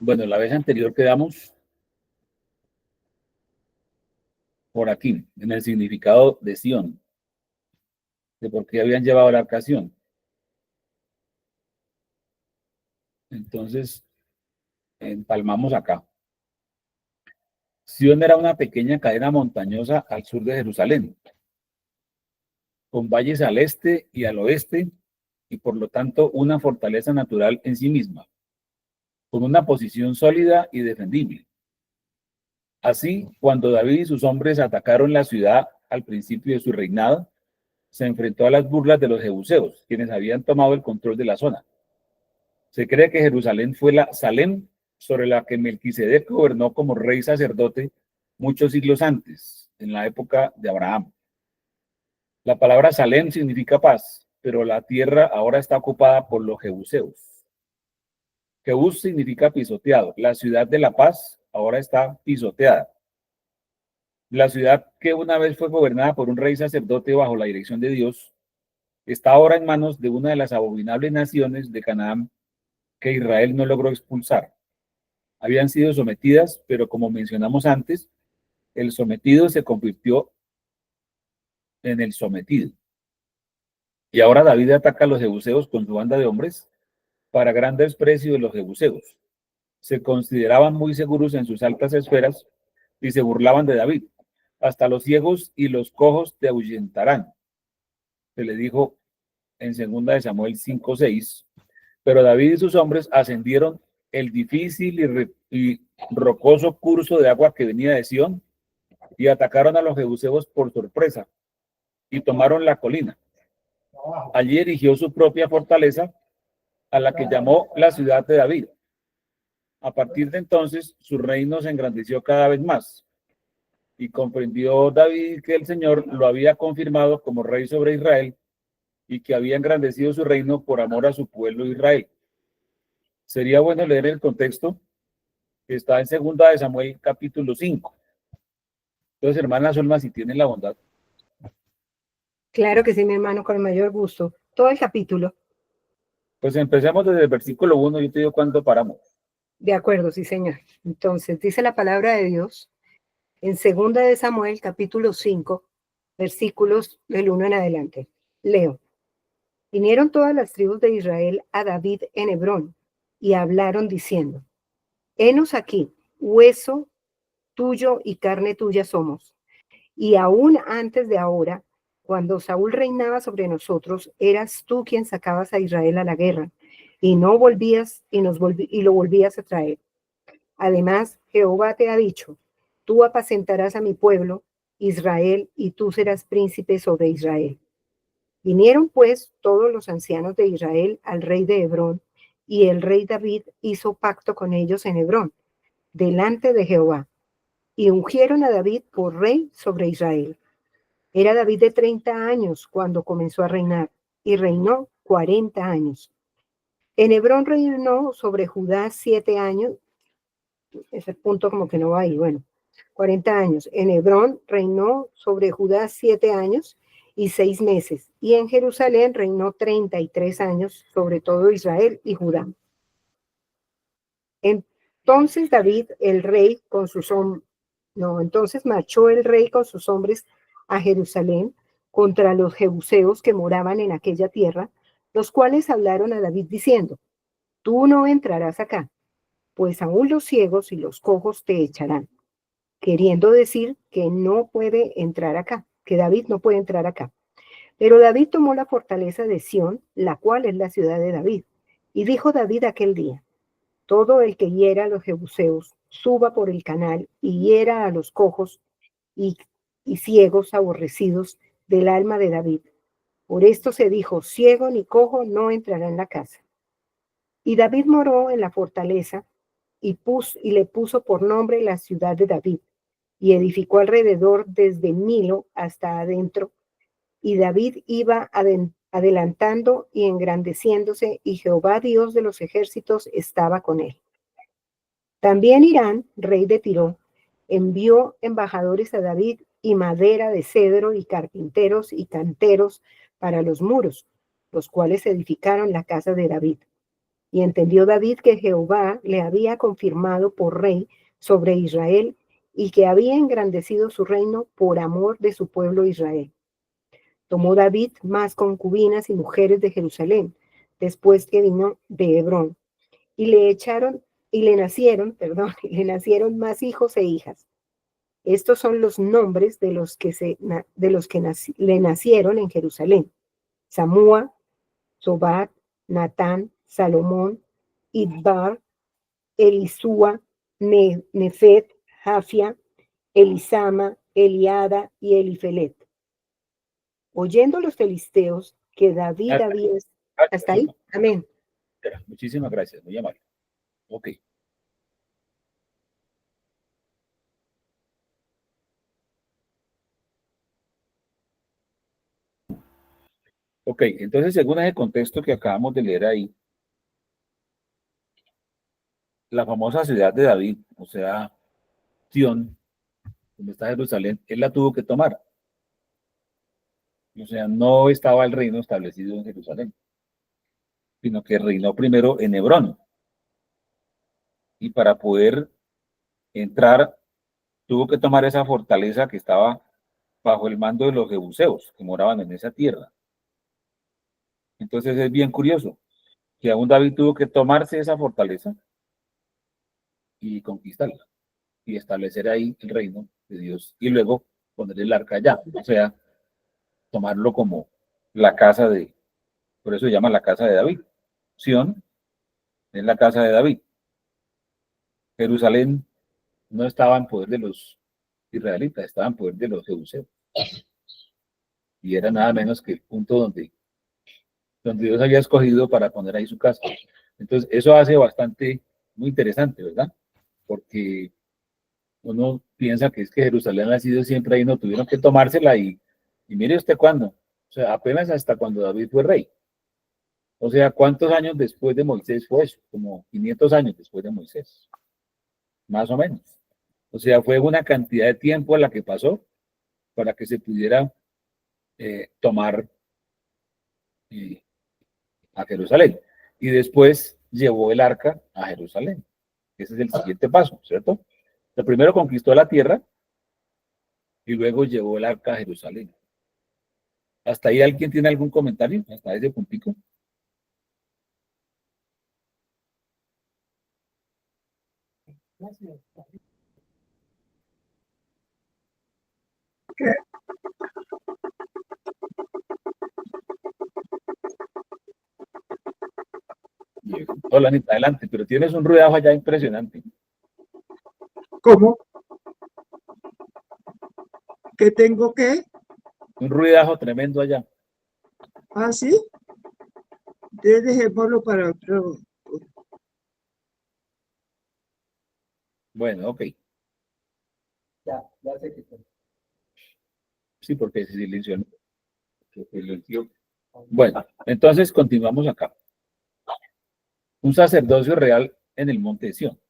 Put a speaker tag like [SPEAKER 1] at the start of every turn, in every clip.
[SPEAKER 1] Bueno, la vez anterior quedamos por aquí, en el significado de Sión, de por qué habían llevado la arca a Sión. Entonces, empalmamos acá. Sión era una pequeña cadena montañosa al sur de Jerusalén, con valles al este y al oeste, y por lo tanto una fortaleza natural en sí misma, con una posición sólida y defendible. Así, cuando David y sus hombres atacaron la ciudad al principio de su reinado, se enfrentó a las burlas de los jebuseos, quienes habían tomado el control de la zona. Se cree que Jerusalén fue la Salem sobre la que Melquisedec gobernó como rey sacerdote muchos siglos antes, en la época de Abraham. La palabra Salem significa paz, pero la tierra ahora está ocupada por los jebuseos. Jebús significa pisoteado. La ciudad de la paz ahora está pisoteada. La ciudad que una vez fue gobernada por un rey sacerdote bajo la dirección de Dios, está ahora en manos de una de las abominables naciones de Canaán que Israel no logró expulsar. Habían sido sometidas, pero como mencionamos antes, el sometido se convirtió en el sometido. Y ahora David ataca a los jebuseos con su banda de hombres para gran desprecio de los jebuseos. Se consideraban muy seguros en sus altas esferas y se burlaban de David. Hasta los ciegos y los cojos te ahuyentarán. Se le dijo en 2 de Samuel 5:6. Pero David y sus hombres ascendieron el difícil y rocoso curso de agua que venía de Sión y atacaron a los jebuseos por sorpresa y tomaron la colina. Allí erigió su propia fortaleza, a la que llamó la ciudad de David. A partir de entonces, su reino se engrandeció cada vez más y comprendió David que el Señor lo había confirmado como rey sobre Israel y que había engrandecido su reino por amor a su pueblo Israel. Sería bueno leer el contexto que está en 2 de Samuel capítulo 5. Entonces, hermana Solma, si tienen la bondad.
[SPEAKER 2] Claro que sí, mi hermano, con el mayor gusto. Todo el capítulo.
[SPEAKER 1] Pues empecemos desde el versículo 1, yo te digo cuándo paramos.
[SPEAKER 2] De acuerdo, sí, señor. Entonces, dice la palabra de Dios en 2 de Samuel capítulo 5, versículos del 1 en adelante. Leo. Vinieron todas las tribus de Israel a David en Hebrón y hablaron diciendo: Henos aquí, hueso tuyo y carne tuya somos. Y aún antes de ahora, cuando Saúl reinaba sobre nosotros, eras tú quien sacabas a Israel a la guerra, y no volvías y lo volvías a traer. Además, Jehová te ha dicho: tú apacentarás a mi pueblo, Israel, y tú serás príncipe sobre Israel. Vinieron pues todos los ancianos de Israel al rey de Hebrón, y el rey David hizo pacto con ellos en Hebrón, delante de Jehová, y ungieron a David por rey sobre Israel. Era David de 30 años cuando comenzó a reinar, y reinó 40 años. En Hebrón reinó sobre Judá 7 años, ese punto como que no va ahí, bueno, 40 años. En Hebrón reinó sobre Judá 7 años y 6 meses, y en Jerusalén reinó 33 años sobre todo Israel y Judá. Entonces David, el rey, con sus hombres, entonces marchó el rey con sus hombres a Jerusalén contra los jebuseos que moraban en aquella tierra, los cuales hablaron a David diciendo: tú no entrarás acá, pues aún los ciegos y los cojos te echarán, queriendo decir que no puede entrar acá, que David no puede entrar acá. Pero David tomó la fortaleza de Sión, la cual es la ciudad de David, y dijo David aquel día: todo el que hiera a los jebuseos, suba por el canal y hiera a los cojos y ciegos aborrecidos del alma de David. Por esto se dijo: ciego ni cojo no entrará en la casa. Y David moró en la fortaleza y le puso por nombre la ciudad de David, y edificó alrededor desde Milo hasta adentro. Y David iba adelantando y engrandeciéndose, y Jehová Dios de los ejércitos estaba con él. También Hirán, rey de Tiro, envió embajadores a David y madera de cedro y carpinteros y canteros para los muros, los cuales edificaron la casa de David. Y entendió David que Jehová le había confirmado por rey sobre Israel y que había engrandecido su reino por amor de su pueblo Israel. Tomó David más concubinas y mujeres de Jerusalén, después que vino de Hebrón, y le nacieron, y le nacieron más hijos e hijas. Estos son los nombres de los que, le nacieron en Jerusalén: Samúa, Sobab, Natán, Salomón, Idbar, Elisúa, Nefet, Jafia, Elisama, Eliada y Elifelet. Oyendo los filisteos que David había... ¿Hasta ahí? Amén.
[SPEAKER 1] Muchísimas gracias, muy amable. Ok. Ok, entonces según ese contexto que acabamos de leer ahí, la famosa ciudad de David, o sea, Sión, donde está Jerusalén, él la tuvo que tomar. O sea, no estaba el reino establecido en Jerusalén, sino que reinó primero en Hebrón. Y para poder entrar, tuvo que tomar esa fortaleza que estaba bajo el mando de los jebuseos, que moraban en esa tierra. Entonces es bien curioso que aún David tuvo que tomarse esa fortaleza y conquistarla, y establecer ahí el reino de Dios, y luego poner el arca allá, o sea, tomarlo como la casa de, por eso se llama la casa de David. Sión es la casa de David. Jerusalén no estaba en poder de los israelitas, estaba en poder de los jebuseos. Y era nada menos que el punto donde Dios había escogido para poner ahí su casa. Entonces, eso hace bastante, muy interesante, ¿verdad? Porque uno piensa que es que Jerusalén ha sido siempre ahí, no tuvieron que tomársela y mire usted cuándo. O sea, apenas hasta cuando David fue rey. O sea, ¿cuántos años después de Moisés fue eso? Como 500 años después de Moisés, más o menos. O sea, fue una cantidad de tiempo a la que pasó para que se pudiera tomar a Jerusalén. Y después llevó el arca a Jerusalén. Ese es el siguiente paso, ¿cierto? El primero conquistó la tierra y luego llevó el arca a Jerusalén. ¿Hasta ahí alguien tiene algún comentario? ¿Hasta ese puntico?
[SPEAKER 3] ¿Qué?
[SPEAKER 1] Hola, Anita, adelante, pero tienes un ruidajo allá impresionante.
[SPEAKER 3] ¿Cómo? ¿Qué tengo que?
[SPEAKER 1] Un ruidajo tremendo allá.
[SPEAKER 3] ¿Ah, sí? Dejémoslo para otro.
[SPEAKER 1] Bueno, ok. Ya sé que... Sí, porque se silenció. Bueno, entonces continuamos acá. Un sacerdocio real en el monte de Sión.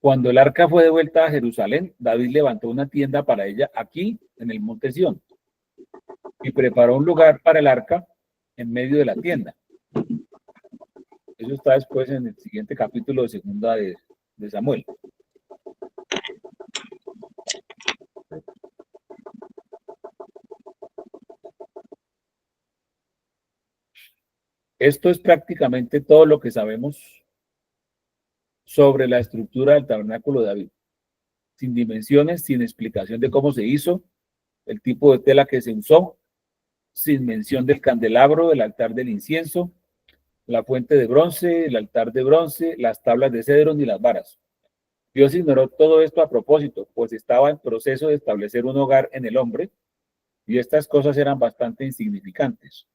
[SPEAKER 1] Cuando el arca fue devuelta a Jerusalén, David levantó una tienda para ella aquí, en el monte Sión, y preparó un lugar para el arca en medio de la tienda. Eso está después en el siguiente capítulo de segunda de Samuel. Esto es prácticamente todo lo que sabemos sobre la estructura del tabernáculo de David, sin dimensiones, sin explicación de cómo se hizo, el tipo de tela que se usó, sin mención del candelabro, del altar del incienso, la fuente de bronce, el altar de bronce, las tablas de cedro ni las varas. Dios ignoró todo esto a propósito, pues estaba en proceso de establecer un hogar en el hombre y estas cosas eran bastante insignificantes.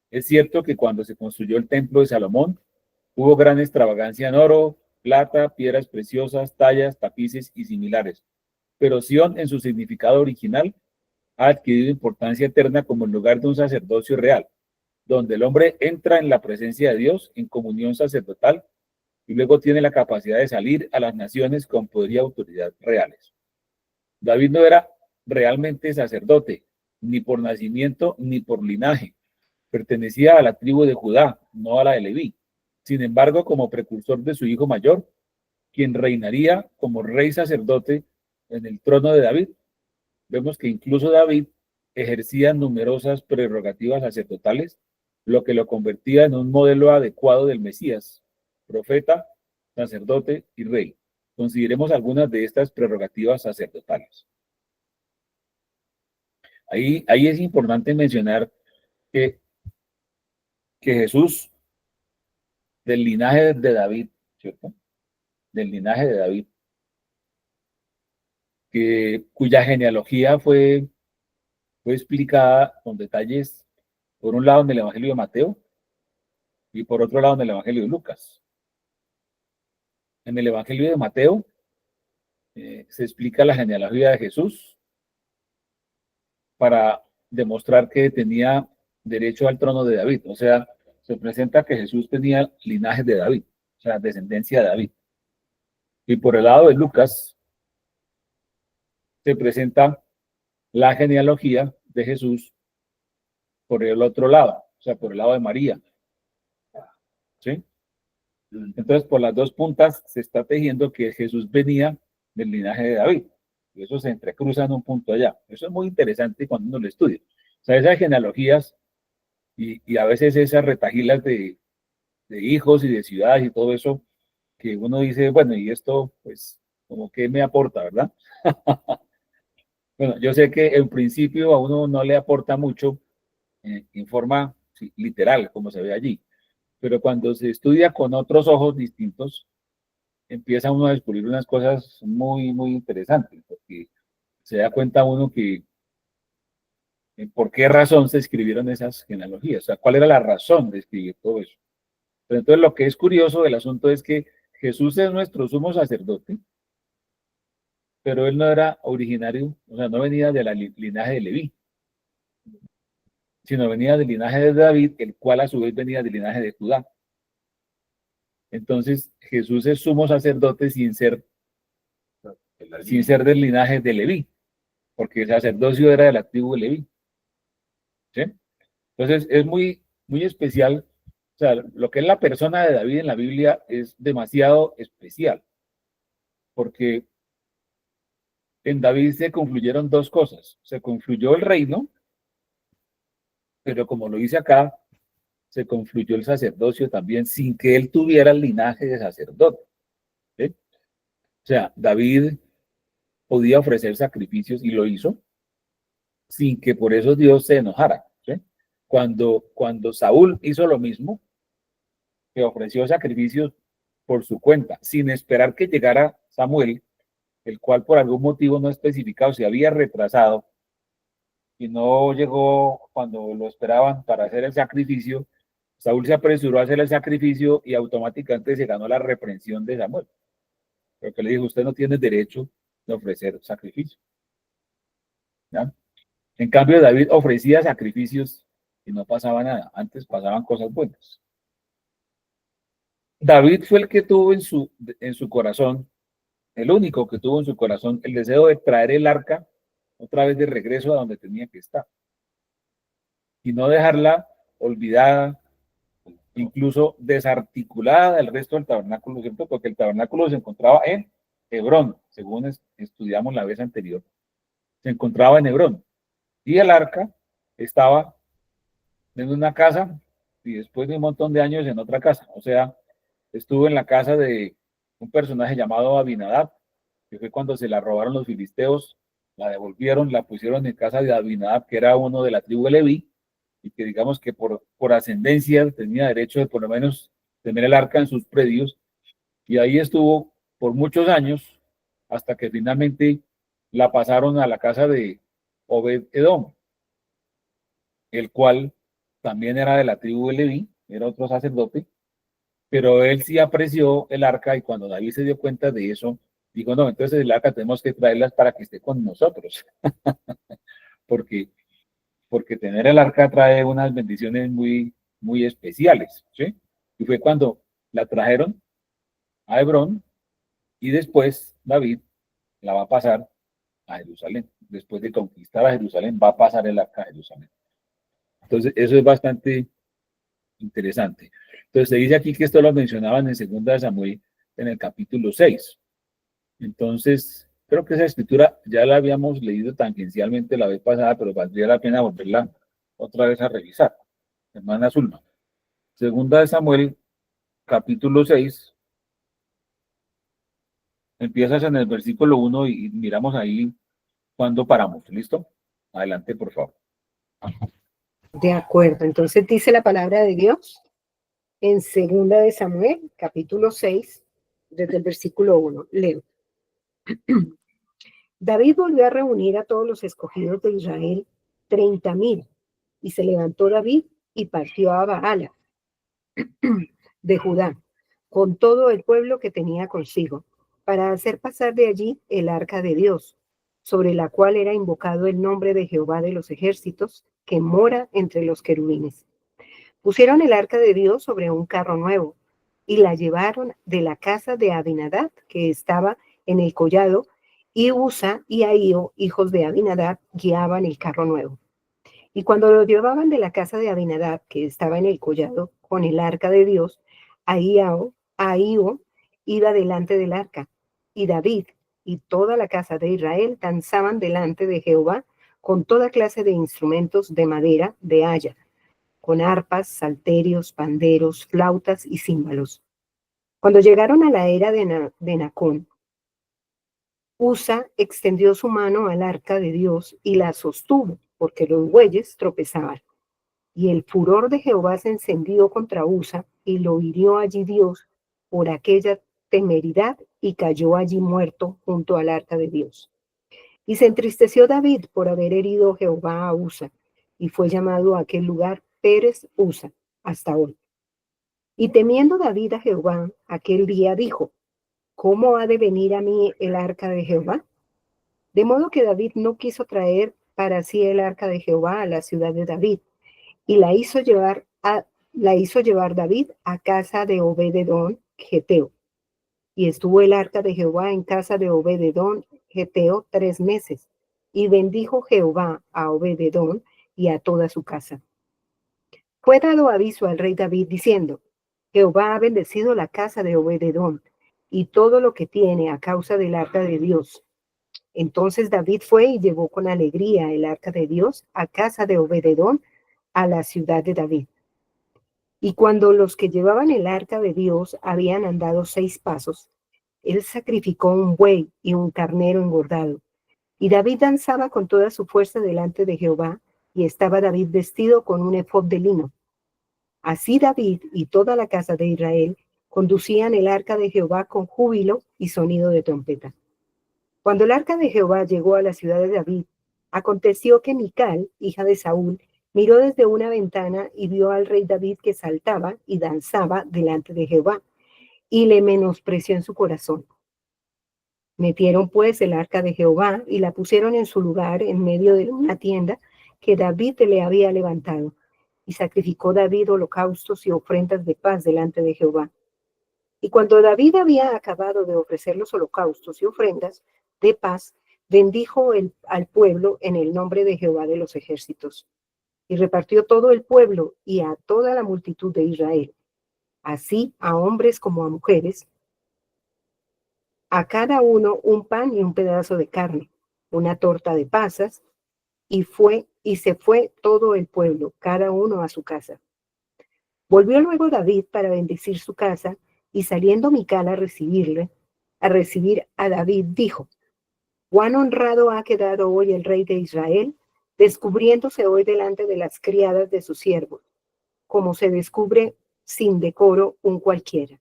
[SPEAKER 1] Es cierto que cuando se construyó el templo de Salomón, hubo gran extravagancia en oro, plata, piedras preciosas, tallas, tapices y similares, pero Sión en su significado original ha adquirido importancia eterna como el lugar de un sacerdocio real, donde el hombre entra en la presencia de Dios en comunión sacerdotal y luego tiene la capacidad de salir a las naciones con poder y autoridad reales. David no era realmente sacerdote, ni por nacimiento ni por linaje. Pertenecía a la tribu de Judá, no a la de Leví. Sin embargo, como precursor de su hijo mayor, quien reinaría como rey sacerdote en el trono de David. Vemos que incluso David ejercía numerosas prerrogativas sacerdotales, lo que lo convertía en un modelo adecuado del Mesías, profeta, sacerdote y rey. Consideremos algunas de estas prerrogativas sacerdotales. Ahí es importante mencionar que Jesús, del linaje de David, ¿cierto? Del linaje de David, cuya genealogía fue explicada con detalles, por un lado en el Evangelio de Mateo y por otro lado en el Evangelio de Lucas. En el Evangelio de Mateo se explica la genealogía de Jesús para demostrar que tenía derecho al trono de David. O sea, se presenta que Jesús tenía linaje de David, o sea, descendencia de David. Y por el lado de Lucas se presenta la genealogía de Jesús por el otro lado, o sea, por el lado de María. ¿Sí? Entonces, por las dos puntas se está tejiendo que Jesús venía del linaje de David. Y eso se entrecruza en un punto allá. Eso es muy interesante cuando uno lo estudia. O sea, esas genealogías y a veces esas retajilas de hijos y de ciudades y todo eso, que uno dice, bueno, y esto, pues, como que me aporta, ¿verdad? Bueno, yo sé que en principio a uno no le aporta mucho en forma sí, literal, como se ve allí. Pero cuando se estudia con otros ojos distintos, empieza uno a descubrir unas cosas muy, muy interesantes, porque se da cuenta uno que por qué razón se escribieron esas genealogías, o sea, cuál era la razón de escribir todo eso. Pero entonces lo que es curioso del asunto es que Jesús es nuestro sumo sacerdote, pero él no era originario, o sea, no venía de la linaje de Leví, sino venía del linaje de David, el cual a su vez venía del linaje de Judá. Entonces, Jesús es sumo sacerdote sin ser del linaje de Leví, porque el sacerdocio era de la tribu de Leví. ¿Sí? Entonces, es muy, muy especial. O sea, lo que es la persona de David en la Biblia es demasiado especial, porque en David se confluyeron dos cosas. Se confluyó el reino, pero como lo dice acá, se confluyó el sacerdocio también sin que él tuviera el linaje de sacerdote. ¿Sí? O sea, David podía ofrecer sacrificios y lo hizo sin que por eso Dios se enojara. ¿Sí? Cuando Saúl hizo lo mismo, que ofreció sacrificios por su cuenta, sin esperar que llegara Samuel, el cual por algún motivo no especificado se había retrasado y no llegó cuando lo esperaban para hacer el sacrificio, Saúl se apresuró a hacer el sacrificio y automáticamente se ganó la reprensión de Samuel, porque le dijo, usted no tiene derecho de ofrecer sacrificio. ¿Ya? En cambio, David ofrecía sacrificios y no pasaba nada, antes pasaban cosas buenas. David fue el que tuvo en su corazón, el único que tuvo en su corazón el deseo de traer el arca otra vez de regreso a donde tenía que estar y no dejarla olvidada, incluso desarticulada del resto del tabernáculo, ¿cierto? Porque el tabernáculo se encontraba en Hebrón, según estudiamos la vez anterior, se encontraba en Hebrón y el arca estaba en una casa y después de un montón de años en otra casa, o sea, estuvo en la casa de un personaje llamado Abinadab, que fue cuando se la robaron los filisteos, la devolvieron, la pusieron en casa de Abinadab, que era uno de la tribu de Leví, y que digamos que por ascendencia tenía derecho de por lo menos tener el arca en sus predios, y ahí estuvo por muchos años, hasta que finalmente la pasaron a la casa de Obed Edom, el cual también era de la tribu de Leví, era otro sacerdote, pero él sí apreció el arca y cuando David se dio cuenta de eso, dijo, no, entonces el arca tenemos que traerlas para que esté con nosotros, porque, porque tener el arca trae unas bendiciones muy, muy especiales, ¿sí? Y fue cuando la trajeron a Hebrón y después David la va a pasar a Jerusalén. Después de conquistar a Jerusalén, va a pasar el arca a Jerusalén. Entonces, eso es bastante interesante. Entonces se dice aquí que esto lo mencionaban en 2 Samuel, en el capítulo 6. Entonces, creo que esa escritura ya la habíamos leído tangencialmente la vez pasada, pero valdría la pena volverla otra vez a revisar. Hermana Zulma. 2 Samuel, capítulo 6, empiezas en el versículo 1 y miramos ahí cuándo paramos. ¿Listo? Adelante, por favor.
[SPEAKER 2] De acuerdo, entonces dice la palabra de Dios en 2 Samuel, capítulo 6, desde el versículo 1. Leo. David volvió a reunir a todos los escogidos de Israel, 30,000, y se levantó David y partió a Baala de Judá, con todo el pueblo que tenía consigo, para hacer pasar de allí el arca de Dios, sobre la cual era invocado el nombre de Jehová de los ejércitos, que mora entre los querubines. Pusieron el arca de Dios sobre un carro nuevo y la llevaron de la casa de Abinadab, que estaba en el collado, y Usa y Ahío, hijos de Abinadab, guiaban el carro nuevo. Y cuando lo llevaban de la casa de Abinadab, que estaba en el collado, con el arca de Dios, Ahío iba delante del arca, y David y toda la casa de Israel danzaban delante de Jehová con toda clase de instrumentos de madera de haya, con arpas, salterios, panderos, flautas y címbalos. Cuando llegaron a la era de Nacón, Usa extendió su mano al arca de Dios y la sostuvo, porque los bueyes tropezaban. Y el furor de Jehová se encendió contra Usa y lo hirió allí Dios por aquella temeridad y cayó allí muerto junto al arca de Dios. Y se entristeció David por haber herido Jehová a Usa y fue llamado a aquel lugar Pérez Usa hasta hoy. Y temiendo David a Jehová, aquel día dijo: ¿Cómo ha de venir a mí el arca de Jehová? De modo que David no quiso traer para sí el arca de Jehová a la ciudad de David, y la hizo llevar David a casa de Obed-edom geteo. Y estuvo el arca de Jehová en casa de Obed-edom geteo 3 meses, y bendijo Jehová a Obed-edom y a toda su casa. Fue dado aviso al rey David diciendo: Jehová ha bendecido la casa de Obed-edom y todo lo que tiene a causa del arca de Dios. Entonces David fue y llevó con alegría el arca de Dios a casa de Obed-edom, a la ciudad de David. Y cuando los que llevaban el arca de Dios habían andado 6 pasos, él sacrificó un buey y un carnero engordado. Y David danzaba con toda su fuerza delante de Jehová, y estaba David vestido con un efod de lino. Así David y toda la casa de Israel conducían el arca de Jehová con júbilo y sonido de trompeta. Cuando el arca de Jehová llegó a la ciudad de David, aconteció que Mical, hija de Saúl, miró desde una ventana y vio al rey David que saltaba y danzaba delante de Jehová, y le menospreció en su corazón. Metieron pues el arca de Jehová y la pusieron en su lugar en medio de una tienda que David le había levantado. Y sacrificó David holocaustos y ofrendas de paz delante de Jehová. Y cuando David había acabado de ofrecer los holocaustos y ofrendas de paz, bendijo al pueblo en el nombre de Jehová de los ejércitos. Y repartió todo el pueblo y a toda la multitud de Israel, así a hombres como a mujeres, a cada uno un pan y un pedazo de carne, una torta de pasas, y se fue todo el pueblo, cada uno a su casa. Volvió luego David para bendecir su casa, y saliendo Mical a recibir a David, dijo: Cuán honrado ha quedado hoy el rey de Israel, descubriéndose hoy delante de las criadas de sus siervos, como se descubre sin decoro un cualquiera.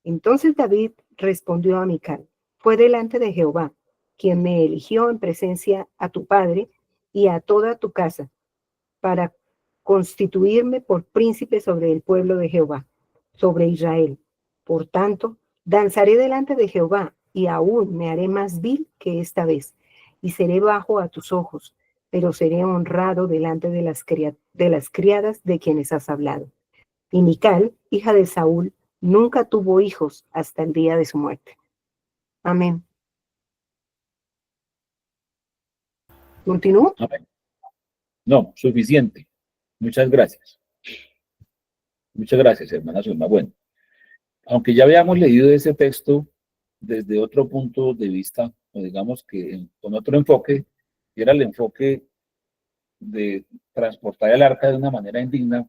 [SPEAKER 2] Entonces David respondió a Mical: Fue delante de Jehová, quien me eligió en presencia a tu padre y a toda tu casa, para constituirme por príncipe sobre el pueblo de Jehová, sobre Israel. Por tanto, danzaré delante de Jehová, y aún me haré más vil que esta vez, y seré bajo a tus ojos, pero seré honrado delante de las criadas de quienes has hablado. Y Mical, hija de Saúl, nunca tuvo hijos hasta el día de su muerte. Amén. ¿Continúo?
[SPEAKER 1] Amén. No, suficiente. Muchas gracias. Muchas gracias, hermana Zulma. Bueno, aunque ya habíamos leído ese texto desde otro punto de vista, o digamos que con otro enfoque, y era el enfoque de transportar el arca de una manera indigna,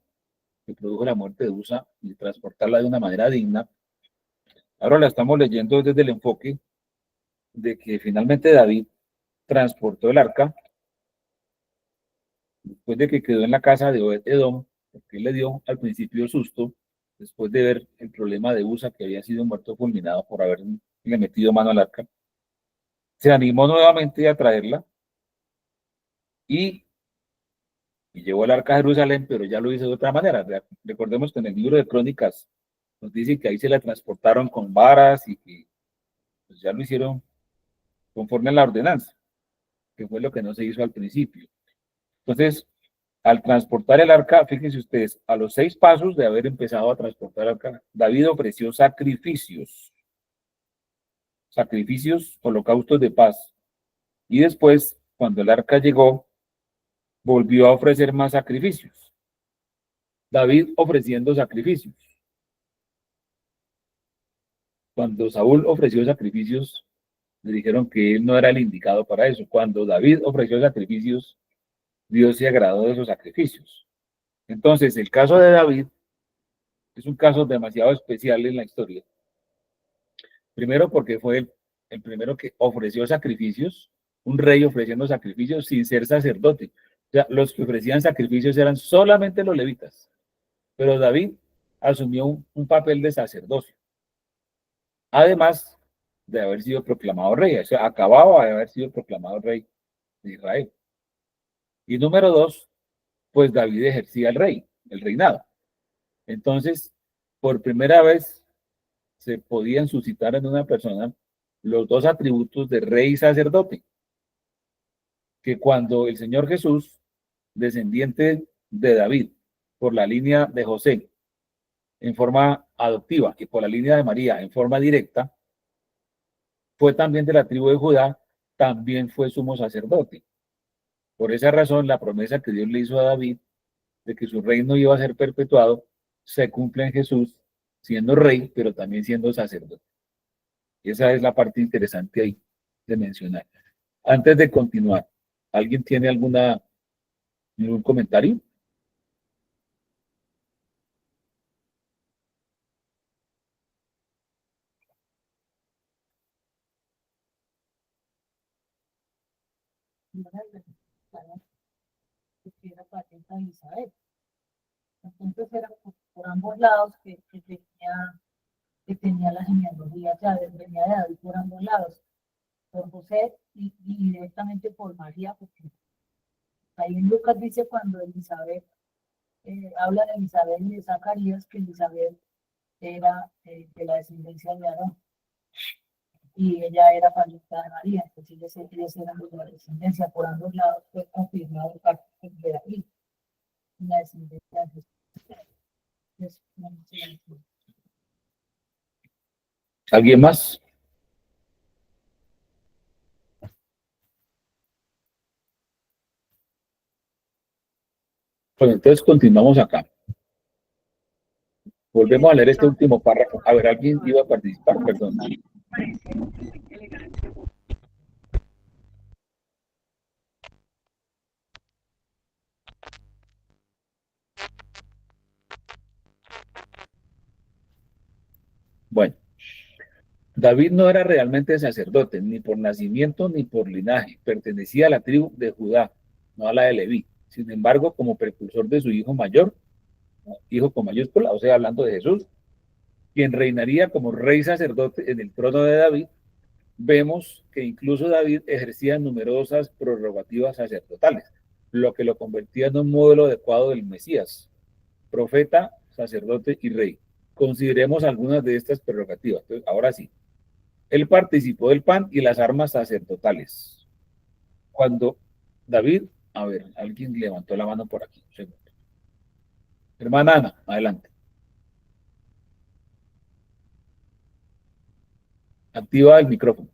[SPEAKER 1] que produjo la muerte de Usa, y transportarla de una manera digna. Ahora la estamos leyendo desde el enfoque de que finalmente David transportó el arca después de que quedó en la casa de Obed-Edom, porque él le dio al principio susto, después de ver el problema de Usa, que había sido muerto fulminado por haberle metido mano al arca. Se animó nuevamente a traerla y, y llevó el arca a Jerusalén, pero ya lo hizo de otra manera. Recordemos que en el libro de Crónicas nos dice que ahí se la transportaron con varas y que pues ya lo hicieron conforme a la ordenanza, que fue lo que no se hizo al principio. Entonces, al transportar el arca, fíjense ustedes, a los 6 pasos de haber empezado a transportar el arca, David ofreció sacrificios, holocaustos de paz. Y después, cuando el arca llegó, volvió a ofrecer más sacrificios. David ofreciendo sacrificios. Cuando Saúl ofreció sacrificios, le dijeron que él no era el indicado para eso. Cuando David ofreció sacrificios, Dios se agradó de esos sacrificios. Entonces, el caso de David es un caso demasiado especial en la historia. Primero porque fue el primero que ofreció sacrificios, un rey ofreciendo sacrificios sin ser sacerdote. O sea, los que ofrecían sacrificios eran solamente los levitas, pero David asumió un papel de sacerdocio, además de haber sido proclamado rey, o sea, acababa de haber sido proclamado rey de Israel. Y número dos, pues David ejercía el reinado. Entonces, por primera vez se podían suscitar en una persona los dos atributos de rey y sacerdote, que cuando el Señor Jesús, descendiente de David, por la línea de José, en forma adoptiva, y por la línea de María, en forma directa, fue también de la tribu de Judá, también fue sumo sacerdote. Por esa razón, la promesa que Dios le hizo a David de que su reino iba a ser perpetuado, se cumple en Jesús, siendo rey, pero también siendo sacerdote. Y esa es la parte interesante ahí de mencionar. Antes de continuar, ¿alguien tiene algún comentario?
[SPEAKER 4] Que era parienta de Isabel. Entonces era por ambos lados que tenía la genealogía, ya venía de David por ambos lados, por José y directamente por María, porque ahí en Lucas dice cuando Elizabeth, habla de Elizabeth y de Zacarías, que Elizabeth era de la descendencia de Aarón y ella era parienta de María, entonces ellos eran de la descendencia por ambos lados, fue confirmado de David, la descendencia de Jesús.
[SPEAKER 1] ¿Alguien más? Pues entonces continuamos acá. Volvemos a leer este último párrafo. A ver, ¿alguien iba a participar? Perdón. Bueno, David no era realmente sacerdote, ni por nacimiento ni por linaje. Pertenecía a la tribu de Judá, no a la de Leví. Sin embargo, como precursor de su hijo mayor, hijo con mayúscula, o sea, hablando de Jesús, quien reinaría como rey sacerdote en el trono de David, vemos que incluso David ejercía numerosas prerrogativas sacerdotales, lo que lo convertía en un modelo adecuado del Mesías, profeta, sacerdote y rey. Consideremos algunas de estas prerrogativas. Entonces, ahora sí, él participó del pan y las armas sacerdotales. Cuando David, a ver, alguien levantó la mano por aquí. Hermana Ana, adelante. Activa el micrófono.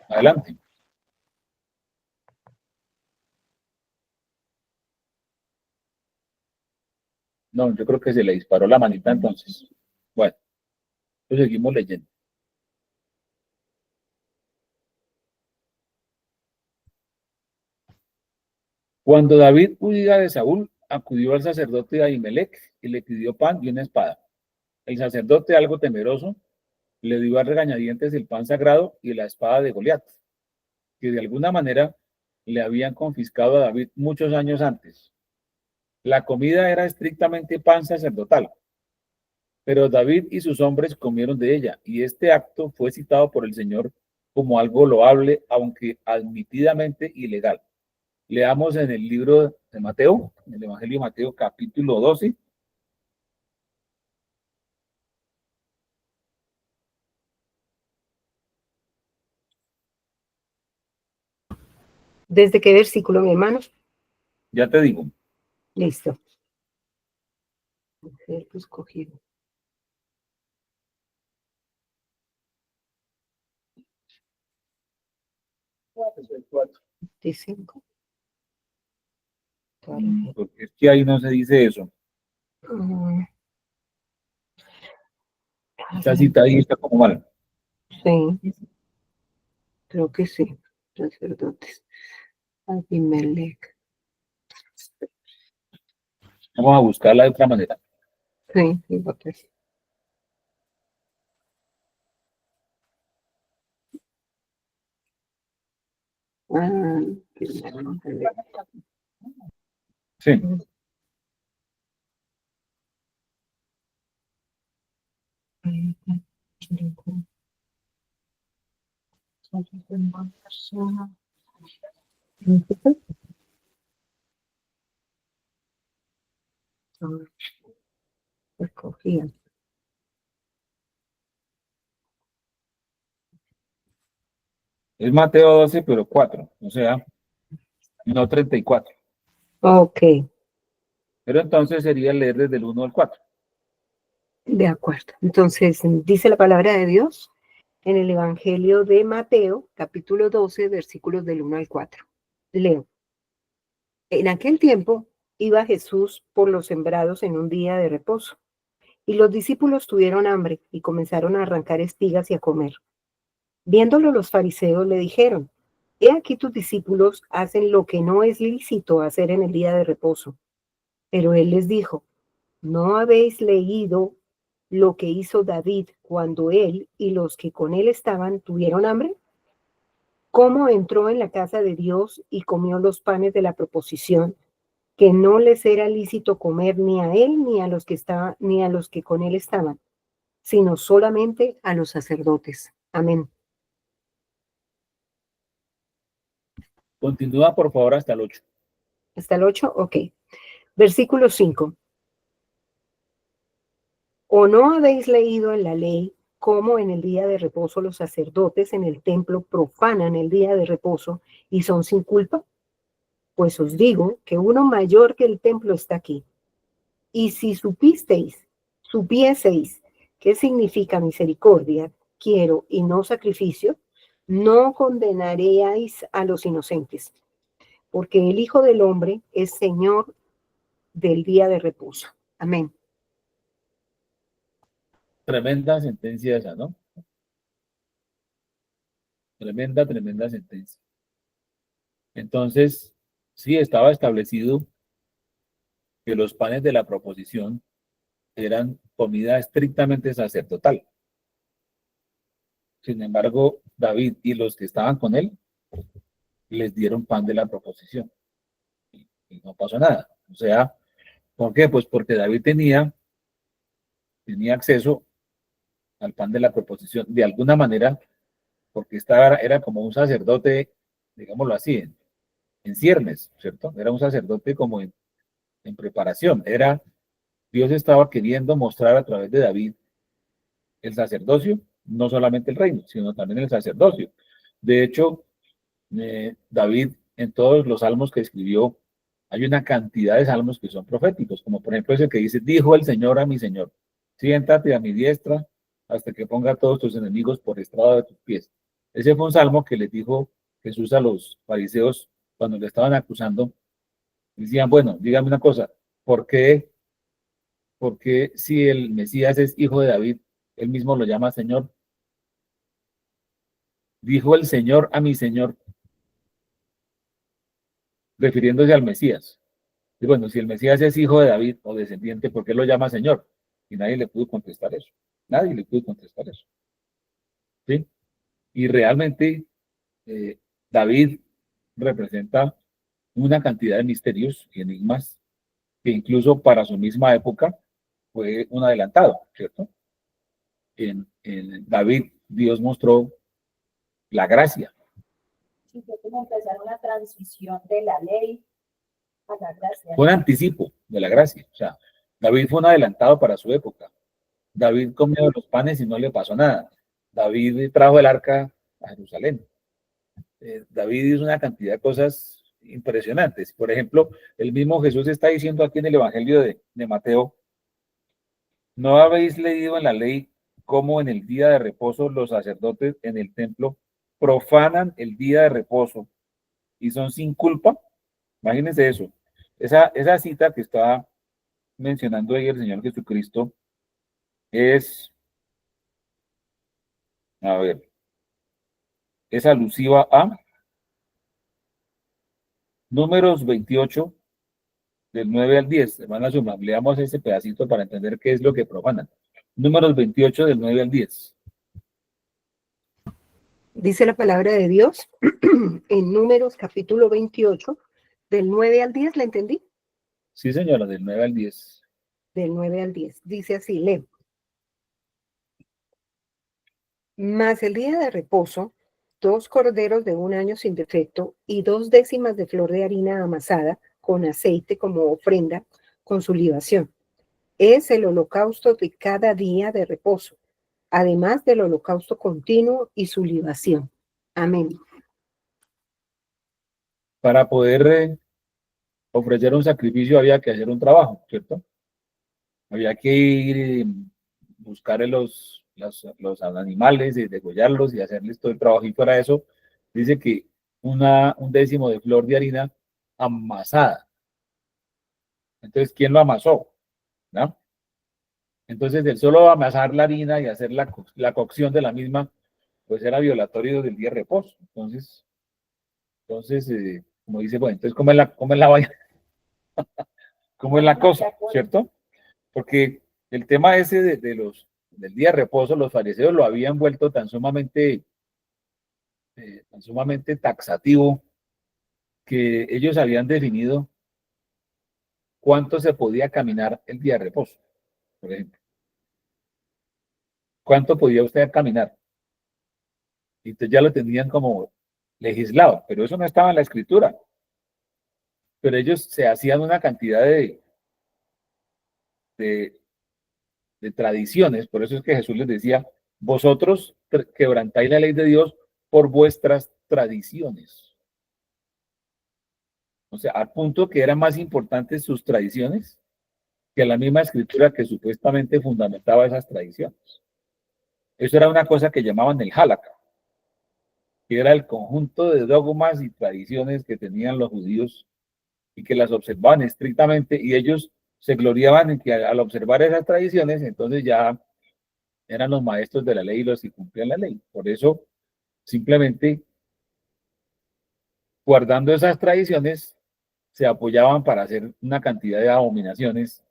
[SPEAKER 1] Adelante. No, yo creo que se le disparó la manita entonces. Bueno, pues seguimos leyendo. Cuando David huía de Saúl, acudió al sacerdote Ahimelech y le pidió pan y una espada. El sacerdote, algo temeroso, le dio a regañadientes el pan sagrado y la espada de Goliat, que de alguna manera le habían confiscado a David muchos años antes. La comida era estrictamente pan sacerdotal, pero David y sus hombres comieron de ella, y este acto fue citado por el Señor como algo loable, aunque admitidamente ilegal. Leamos en el libro de Mateo, en el Evangelio de Mateo, capítulo 12.
[SPEAKER 2] ¿Desde qué versículo, mi hermano?
[SPEAKER 1] Ya te digo,
[SPEAKER 2] Listo. Verbo escogido.
[SPEAKER 1] porque
[SPEAKER 2] 25.
[SPEAKER 1] es que ahí no se dice eso. Esta cita ahí está como mal.
[SPEAKER 2] Sí, creo que sí. Sacerdotes. Abimelech.
[SPEAKER 1] Vamos a buscarla de otra manera.
[SPEAKER 2] Sí, sí, porque sí. Abimelech.
[SPEAKER 1] Sí.
[SPEAKER 2] Escogían.
[SPEAKER 1] Es Mateo 12, pero 4, o sea, no 34.
[SPEAKER 2] Ok,
[SPEAKER 1] Pero entonces sería leer desde el 1 al 4.
[SPEAKER 2] de acuerdo. Entonces, dice la palabra de Dios en el Evangelio de Mateo, capítulo 12, versículos del 1 al 4. Leo. En aquel tiempo iba Jesús por los sembrados en un día de reposo, y los discípulos tuvieron hambre y comenzaron a arrancar espigas y a comer. Viéndolo los fariseos le dijeron: He aquí tus discípulos hacen lo que no es lícito hacer en el día de reposo. Pero él les dijo: ¿No habéis leído lo que hizo David cuando él y los que con él estaban tuvieron hambre? ¿Cómo entró en la casa de Dios y comió los panes de la proposición, que no les era lícito comer ni a él ni a los que estaban, ni a los que con él estaban, sino solamente a los sacerdotes? Amén.
[SPEAKER 1] Continúa, por favor, hasta el 8.
[SPEAKER 2] ¿Hasta el 8? Ok. Versículo 5. ¿O no habéis leído en la ley cómo en el día de reposo los sacerdotes en el templo profanan el día de reposo y son sin culpa? Pues os digo que uno mayor que el templo está aquí. Y si supieseis qué significa misericordia, quiero y no sacrificio, no condenaríais a los inocentes, porque el Hijo del Hombre es Señor del día de reposo. Amén.
[SPEAKER 1] Tremenda sentencia esa, ¿no? Tremenda, tremenda sentencia. Entonces, sí estaba establecido que los panes de la proposición eran comida estrictamente sacerdotal. Sin embargo, David y los que estaban con él les dieron pan de la proposición y no pasó nada. O sea, ¿por qué? Pues porque David tenía acceso al pan de la proposición de alguna manera, porque era como un sacerdote, digámoslo así, en ciernes, ¿cierto? Era un sacerdote como en preparación. Dios estaba queriendo mostrar a través de David el sacerdocio, no solamente el reino, sino también el sacerdocio. De hecho, David, en todos los salmos que escribió, hay una cantidad de salmos que son proféticos, como por ejemplo ese que dice: dijo el Señor a mi Señor, siéntate a mi diestra hasta que ponga a todos tus enemigos por estrado de tus pies. Ese fue un salmo que les dijo Jesús a los fariseos cuando le estaban acusando. Decían: bueno, dígame una cosa, ¿por qué porque si el Mesías es hijo de David, él mismo lo llama Señor. Dijo el Señor a mi Señor, refiriéndose al Mesías. Y bueno, si el Mesías es hijo de David o descendiente, ¿por qué lo llama Señor? Y nadie le pudo contestar eso. Nadie le pudo contestar eso. ¿Sí? Y realmente eh, David representa una cantidad de misterios y enigmas que incluso para su misma época fue un adelantado, ¿cierto? En David Dios mostró la gracia.
[SPEAKER 4] Sí, fue como empezar una transición de la ley a la gracia.
[SPEAKER 1] Fue un anticipo de la gracia. O sea, David fue un adelantado para su época. David comió los panes y no le pasó nada. David trajo el arca a Jerusalén. David hizo una cantidad de cosas impresionantes. Por ejemplo, el mismo Jesús está diciendo aquí en el Evangelio de Mateo, ¿no habéis leído en la ley cómo en el día de reposo los sacerdotes en el templo profanan el día de reposo y son sin culpa? Imagínense eso. Esa cita que está mencionando ahí el Señor Jesucristo es, a ver, es alusiva a Números 28, del 9 al 10. Hermana Suma, leamos ese pedacito para entender qué es lo que profanan. Números 28, del 9 al 10.
[SPEAKER 2] Dice la palabra de Dios en Números capítulo 28, del 9 al 10, ¿la entendí?
[SPEAKER 1] Sí, señora, del 9 al 10.
[SPEAKER 2] Del 9 al 10. Dice así, leo. Mas el día de reposo, 2 corderos de 1 año sin defecto y 2 décimas de flor de harina amasada con aceite como ofrenda con su libación. Es el holocausto de cada día de reposo, además del holocausto continuo y su libación. Amén.
[SPEAKER 1] Para poder ofrecer un sacrificio había que hacer un trabajo, ¿cierto? Había que ir buscar los animales y degollarlos y hacerles todo el trabajo. Y fuera de eso, dice que un décimo de flor de harina amasada. Entonces, ¿quién lo amasó? ¿No? Entonces, el solo amasar la harina y hacer la cocción de la misma, pues era violatorio del día de reposo. Entonces como dice, bueno, entonces, ¿cómo es la vaina? ¿Cómo es la cosa? ¿Cierto? Porque el tema ese del día de reposo, los fariseos lo habían vuelto tan sumamente taxativo que ellos habían definido cuánto se podía caminar el día de reposo, por ejemplo. ¿Cuánto podía usted caminar? Y entonces ya lo tenían como legislado, pero eso no estaba en la escritura. Pero ellos se hacían una cantidad de, de tradiciones, por eso es que Jesús les decía, vosotros quebrantáis la ley de Dios por vuestras tradiciones. O sea, al punto que eran más importantes sus tradiciones que la misma escritura que supuestamente fundamentaba esas tradiciones. Eso era una cosa que llamaban el halakha, que era el conjunto de dogmas y tradiciones que tenían los judíos y que las observaban estrictamente, y ellos se gloriaban en que al observar esas tradiciones, entonces ya eran los maestros de la ley y los que cumplían la ley. Por eso, simplemente guardando esas tradiciones, se apoyaban para hacer una cantidad de abominaciones,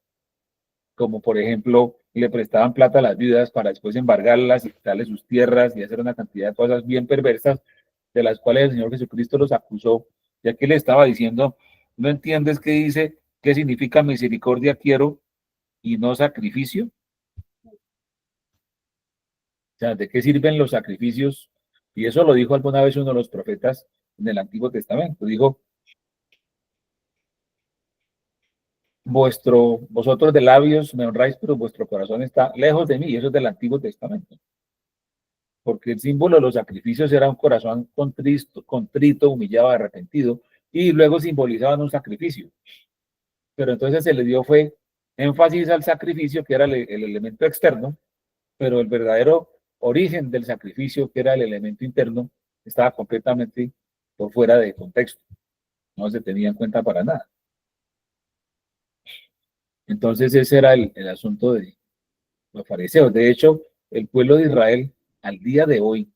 [SPEAKER 1] como por ejemplo, le prestaban plata a las viudas para después embargarlas y quitarle sus tierras y hacer una cantidad de cosas bien perversas, de las cuales el Señor Jesucristo los acusó, ya que le estaba diciendo, ¿no entiendes qué dice, qué significa misericordia quiero y no sacrificio? O sea, ¿de qué sirven los sacrificios? Y eso lo dijo alguna vez uno de los profetas en el Antiguo Testamento. Dijo, vosotros de labios me honráis, pero vuestro corazón está lejos de mí. Y eso es del Antiguo Testamento. Porque el símbolo de los sacrificios era un corazón contrito, humillado, arrepentido, y luego simbolizaban un sacrificio. Pero entonces se le dio fue énfasis al sacrificio, que era el elemento externo, pero el verdadero origen del sacrificio, que era el elemento interno, estaba completamente por fuera de contexto. No se tenía en cuenta para nada. Entonces ese era el asunto de los fariseos. De hecho, el pueblo de Israel al día de hoy,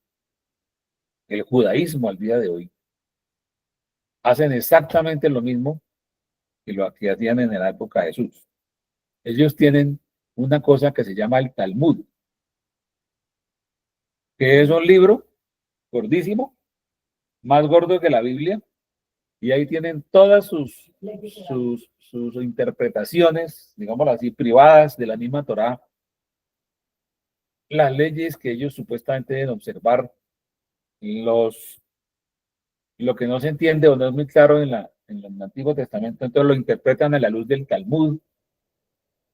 [SPEAKER 1] el judaísmo al día de hoy, hacen exactamente lo mismo que lo que hacían en la época de Jesús. Ellos tienen una cosa que se llama el Talmud, que es un libro gordísimo, más gordo que la Biblia, y ahí tienen todas sus interpretaciones, digámoslo así, privadas de la misma Torá, las leyes que ellos supuestamente deben observar, lo que no se entiende o no es muy claro en el Antiguo Testamento, entonces lo interpretan a la luz del Talmud,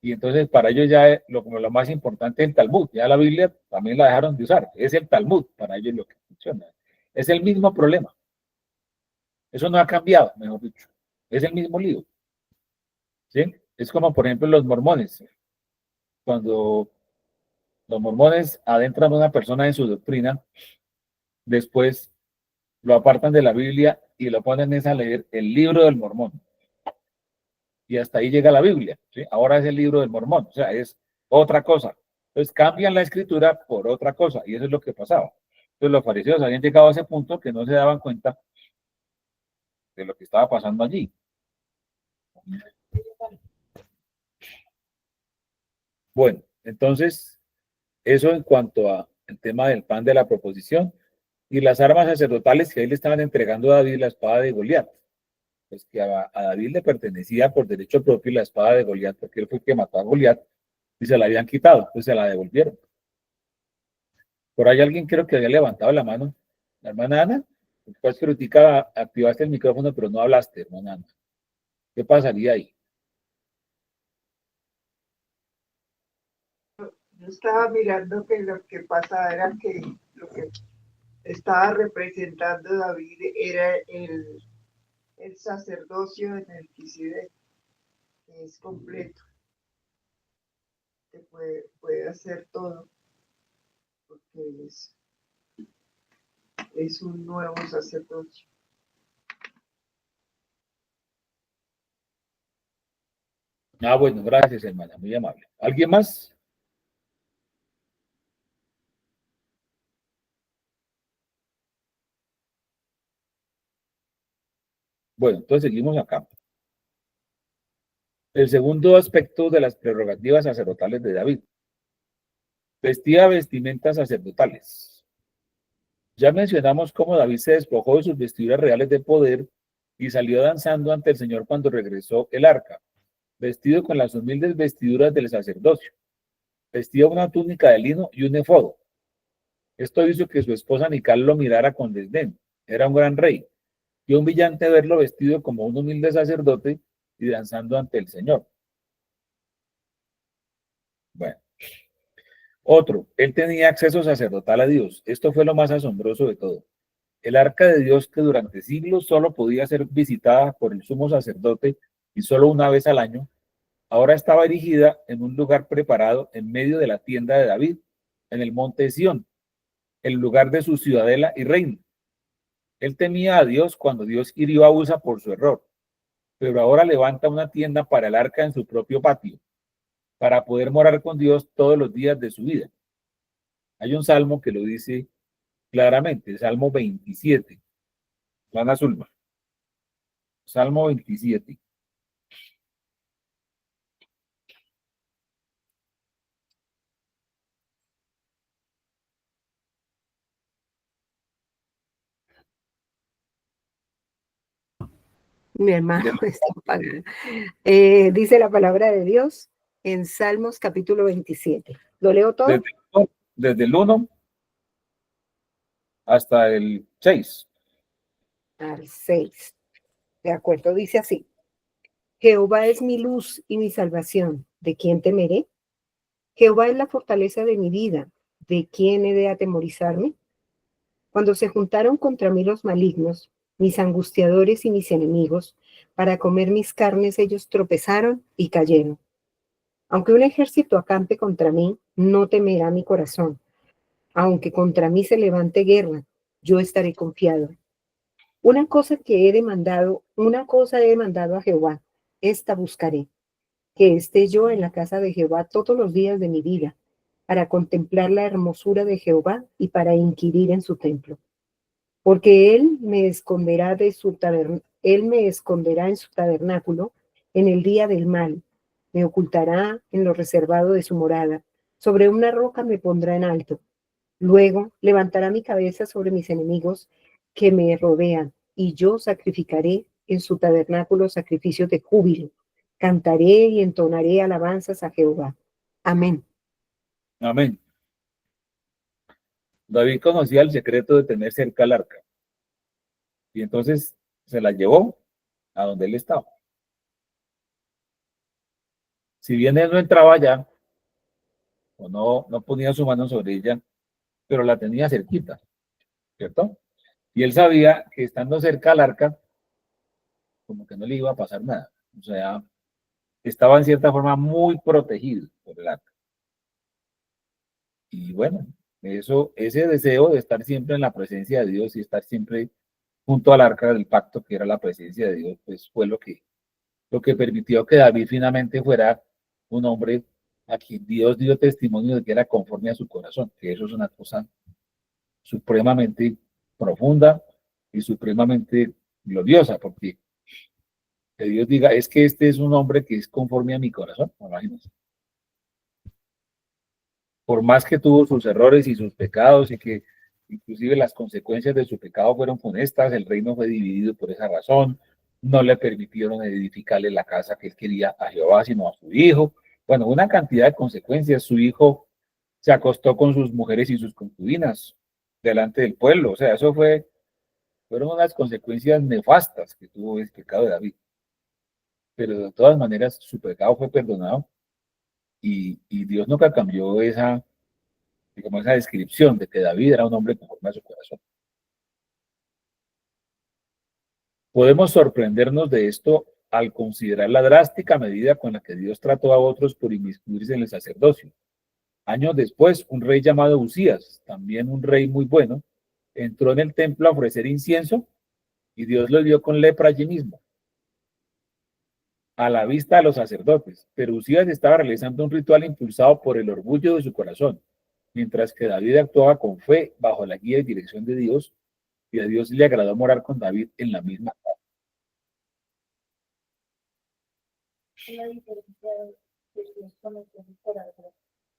[SPEAKER 1] y entonces para ellos ya es como lo más importante es el Talmud, ya la Biblia también la dejaron de usar, es el Talmud, para ellos lo que funciona. Es el mismo problema, eso no ha cambiado, mejor dicho, es el mismo lío, ¿sí? Es como por ejemplo los mormones, cuando los mormones adentran a una persona en su doctrina, después lo apartan de la Biblia y lo ponen a leer el libro del mormón. Y hasta ahí llega la Biblia, ¿sí? Ahora es el libro del mormón, o sea, es otra cosa. Entonces cambian la escritura por otra cosa, y eso es lo que pasaba. Entonces los fariseos habían llegado a ese punto que no se daban cuenta de lo que estaba pasando allí. Bueno, entonces, eso en cuanto al tema del pan de la proposición y las armas sacerdotales que ahí le estaban entregando a David, la espada de Goliat. Pues que a David le pertenecía por derecho propio la espada de Goliat, porque él fue el que mató a Goliat y se la habían quitado, pues se la devolvieron. Por ahí alguien creo que había levantado la mano. La hermana Ana, después que ahorita activaste el micrófono, pero no hablaste, hermana Ana. ¿Qué pasaría ahí?
[SPEAKER 3] Yo estaba mirando que lo que pasaba era que lo que estaba representando David era el sacerdocio de Melquisedec, que es completo, que puede hacer todo, porque es un nuevo sacerdocio.
[SPEAKER 1] Ah, bueno, gracias, hermana, muy amable. ¿Alguien más? Bueno, entonces seguimos acá. El segundo aspecto de las prerrogativas sacerdotales de David. Vestía vestimentas sacerdotales. Ya mencionamos cómo David se despojó de sus vestiduras reales de poder y salió danzando ante el Señor cuando regresó el arca, vestido con las humildes vestiduras del sacerdocio. Vestía una túnica de lino y un efodo. Esto hizo que su esposa Mical lo mirara con desdén. Era un gran rey. Y humillante verlo vestido como un humilde sacerdote y danzando ante el Señor. Bueno. Otro, él tenía acceso sacerdotal a Dios. Esto fue lo más asombroso de todo. El arca de Dios, que durante siglos solo podía ser visitada por el sumo sacerdote y solo una vez al año, ahora estaba erigida en un lugar preparado en medio de la tienda de David, en el monte Sión, el lugar de su ciudadela y reino. Él temía a Dios cuando Dios hirió a Usa por su error, pero ahora levanta una tienda para el arca en su propio patio, para poder morar con Dios todos los días de su vida. Hay un salmo que lo dice claramente, el Salmo 27. Ana Zulma. Salmo 27.
[SPEAKER 2] Mi hermano está apagado. Dice la palabra de Dios en Salmos capítulo 27. ¿Lo leo todo?
[SPEAKER 1] Desde el 1 hasta el 6.
[SPEAKER 2] Al 6. De acuerdo, dice así. Jehová es mi luz y mi salvación. ¿De quién temeré? Jehová es la fortaleza de mi vida. ¿De quién he de atemorizarme? Cuando se juntaron contra mí los malignos, mis angustiadores y mis enemigos, para comer mis carnes, ellos tropezaron y cayeron. Aunque un ejército acampe contra mí, no temerá mi corazón. Aunque contra mí se levante guerra, yo estaré confiado. Una cosa he demandado a Jehová, esta buscaré, que esté yo en la casa de Jehová todos los días de mi vida, para contemplar la hermosura de Jehová y para inquirir en su templo. Porque él me esconderá en su tabernáculo en el día del mal, me ocultará en lo reservado de su morada, sobre una roca me pondrá en alto. Luego levantará mi cabeza sobre mis enemigos que me rodean, y yo sacrificaré en su tabernáculo sacrificios de júbilo. Cantaré y entonaré alabanzas a Jehová. Amén.
[SPEAKER 1] Amén. David conocía el secreto de tener cerca el arca. Y entonces se la llevó a donde él estaba. Si bien él no entraba allá, o no ponía su mano sobre ella, pero la tenía cerquita, ¿cierto? Y él sabía que estando cerca al arca, como que no le iba a pasar nada. O sea, estaba en cierta forma muy protegido por el arca. Y bueno, ese deseo de estar siempre en la presencia de Dios y estar siempre junto al arca del pacto, que era la presencia de Dios, pues fue lo que permitió que David finalmente fuera un hombre a quien Dios dio testimonio de que era conforme a su corazón, que eso es una cosa supremamente profunda y supremamente gloriosa, porque que Dios diga, es que este es un hombre que es conforme a mi corazón, imagínense. Por más que tuvo sus errores y sus pecados y que inclusive las consecuencias de su pecado fueron funestas, el reino fue dividido por esa razón, no le permitieron edificarle la casa que él quería a Jehová, sino a su hijo. Bueno, una cantidad de consecuencias. Su hijo se acostó con sus mujeres y sus concubinas delante del pueblo. O sea, fueron unas consecuencias nefastas que tuvo el pecado de David. Pero de todas maneras, su pecado fue perdonado y Dios nunca cambió digamos, esa descripción de que David era un hombre conforme a su corazón. Podemos sorprendernos de esto al considerar la drástica medida con la que Dios trató a otros por inmiscuirse en el sacerdocio. Años después, un rey llamado Usías, también un rey muy bueno, entró en el templo a ofrecer incienso y Dios lo dio con lepra allí mismo, a la vista de los sacerdotes. Pero Usías estaba realizando un ritual impulsado por el orgullo de su corazón, mientras que David actuaba con fe bajo la guía y dirección de Dios, y a Dios le agradó morar con David en la misma casa.
[SPEAKER 4] La diferencia de Dios con el corazón,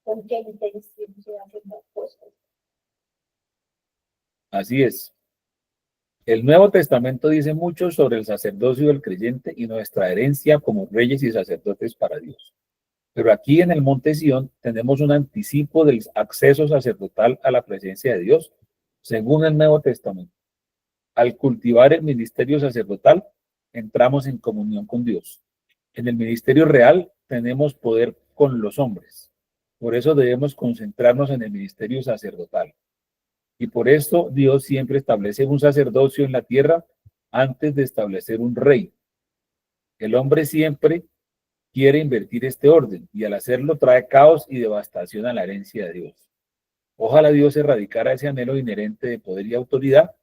[SPEAKER 4] con qué intención se hacen las cosas.
[SPEAKER 1] Así es. El Nuevo Testamento dice mucho sobre el sacerdocio del creyente y nuestra herencia como reyes y sacerdotes para Dios. Pero aquí en el Monte Sión tenemos un anticipo del acceso sacerdotal a la presencia de Dios, según el Nuevo Testamento. Al cultivar el ministerio sacerdotal, entramos en comunión con Dios. En el ministerio real tenemos poder con los hombres. Por eso debemos concentrarnos en el ministerio sacerdotal. Y por esto Dios siempre establece un sacerdocio en la tierra antes de establecer un rey. El hombre siempre quiere invertir este orden y al hacerlo trae caos y devastación a la herencia de Dios. Ojalá Dios erradicara ese anhelo inherente de poder y autoridad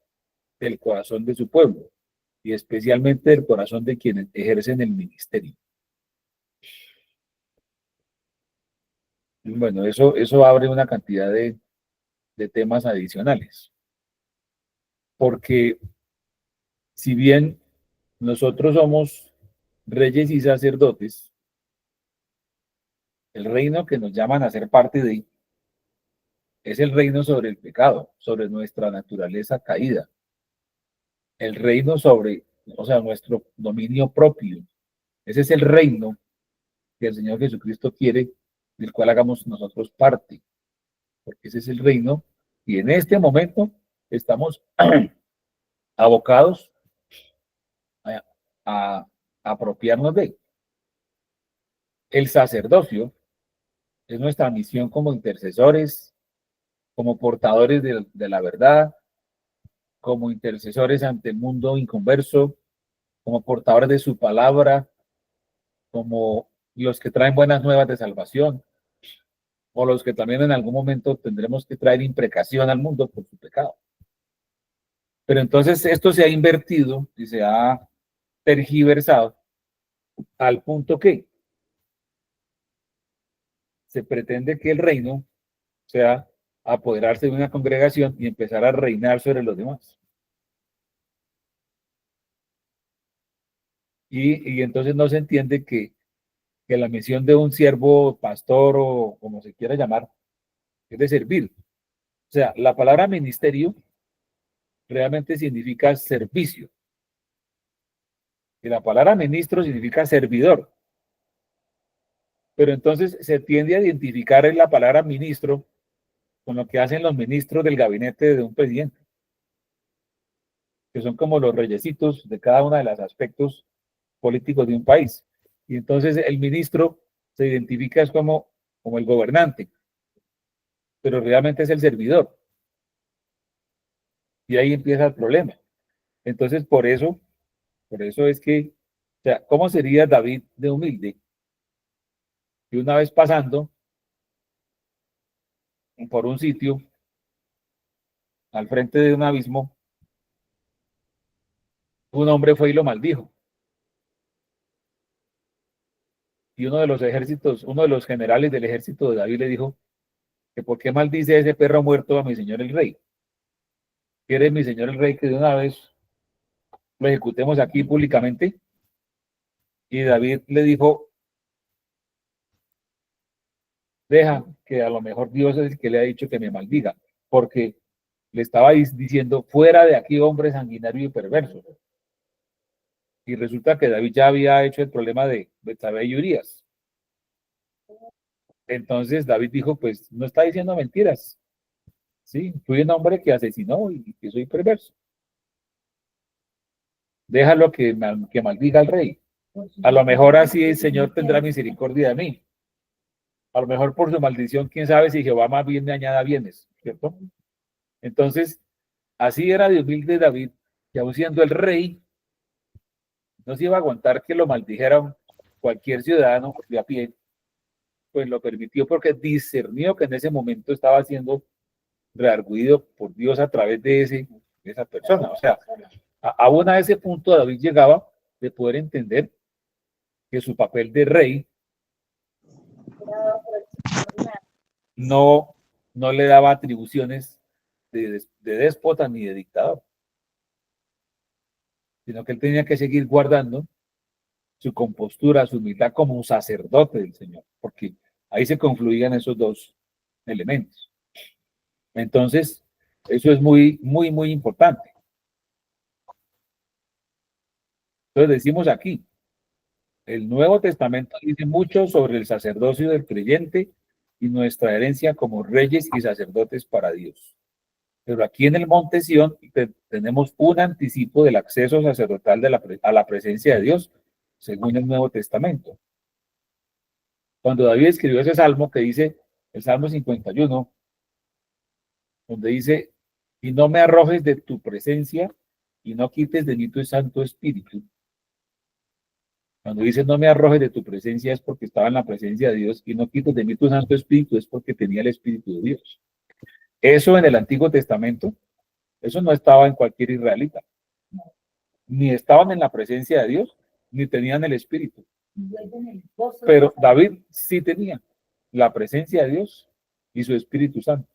[SPEAKER 1] del corazón de su pueblo y especialmente del corazón de quienes ejercen el ministerio. Bueno, eso abre una cantidad de temas adicionales, porque si bien nosotros somos reyes y sacerdotes, el reino que nos llaman a ser parte de es el reino sobre el pecado, sobre nuestra naturaleza caída, el reino sobre, o sea, nuestro dominio propio. Ese es el reino que el Señor Jesucristo quiere, del cual hagamos nosotros parte, porque ese es el reino y en este momento estamos abocados a, a apropiarnos de. El sacerdocio es nuestra misión como intercesores, como portadores de la verdad, como intercesores ante el mundo inconverso, como portadores de su palabra, como los que traen buenas nuevas de salvación, o los que también en algún momento tendremos que traer imprecación al mundo por su pecado. Pero entonces esto se ha invertido y se ha tergiversado al punto que se pretende que el reino sea apoderarse de una congregación y empezar a reinar sobre los demás. Y entonces no se entiende que la misión de un siervo, pastor o como se quiera llamar, es de servir. O sea, la palabra ministerio realmente significa servicio. Y la palabra ministro significa servidor. Pero entonces se tiende a identificar en la palabra ministro con lo que hacen los ministros del gabinete de un presidente, que son como los reyesitos de cada uno de los aspectos políticos de un país. Y entonces el ministro se identifica como el gobernante, pero realmente es el servidor. Y ahí empieza el problema. Entonces, por eso es que, o sea, ¿cómo sería David de humilde? Y una vez pasando por un sitio, al frente de un abismo, un hombre fue y lo maldijo. Y uno de los ejércitos, uno de los generales del ejército de David le dijo que por qué maldice ese perro muerto a mi señor el rey. ¿Quiere mi señor el rey que de una vez lo ejecutemos aquí públicamente? Y David le dijo, deja que a lo mejor Dios es el que le ha dicho que me maldiga, porque le estaba diciendo, fuera de aquí, hombre sanguinario y perverso. Y resulta que David ya había hecho el problema de Betsabé y Urías. Entonces David dijo, pues no está diciendo mentiras. Sí, fui un hombre que asesinó y que soy perverso. Déjalo que maldiga al rey. A lo mejor así el Señor tendrá misericordia de mí. A lo mejor por su maldición, quién sabe si Jehová más bien me añada bienes, ¿cierto? Entonces, así era de humilde David, que aun siendo el rey, no se iba a aguantar que lo maldijera cualquier ciudadano de a pie, pues lo permitió porque discernió que en ese momento estaba siendo reargüido por Dios a través de esa persona. O sea, aún a ese punto David llegaba de poder entender que su papel de rey no le daba atribuciones de déspota ni de dictador, sino que él tenía que seguir guardando su compostura, su humildad como un sacerdote del Señor, porque ahí se confluían esos dos elementos. Entonces, eso es muy, muy, muy importante. Entonces decimos aquí, el Nuevo Testamento dice mucho sobre el sacerdocio del creyente y nuestra herencia como reyes y sacerdotes para Dios. Pero aquí en el Monte Sión tenemos un anticipo del acceso sacerdotal a la presencia de Dios, según el Nuevo Testamento. Cuando David escribió ese salmo que dice, el Salmo 51, donde dice, y no me arrojes de tu presencia y no quites de mí tu Santo Espíritu. Cuando dice no me arrojes de tu presencia es porque estaba en la presencia de Dios y no quites de mí tu Santo Espíritu es porque tenía el Espíritu de Dios. Eso en el Antiguo Testamento, eso no estaba en cualquier israelita. Ni estaban en la presencia de Dios, ni tenían el Espíritu. Pero David sí tenía la presencia de Dios y su Espíritu Santo.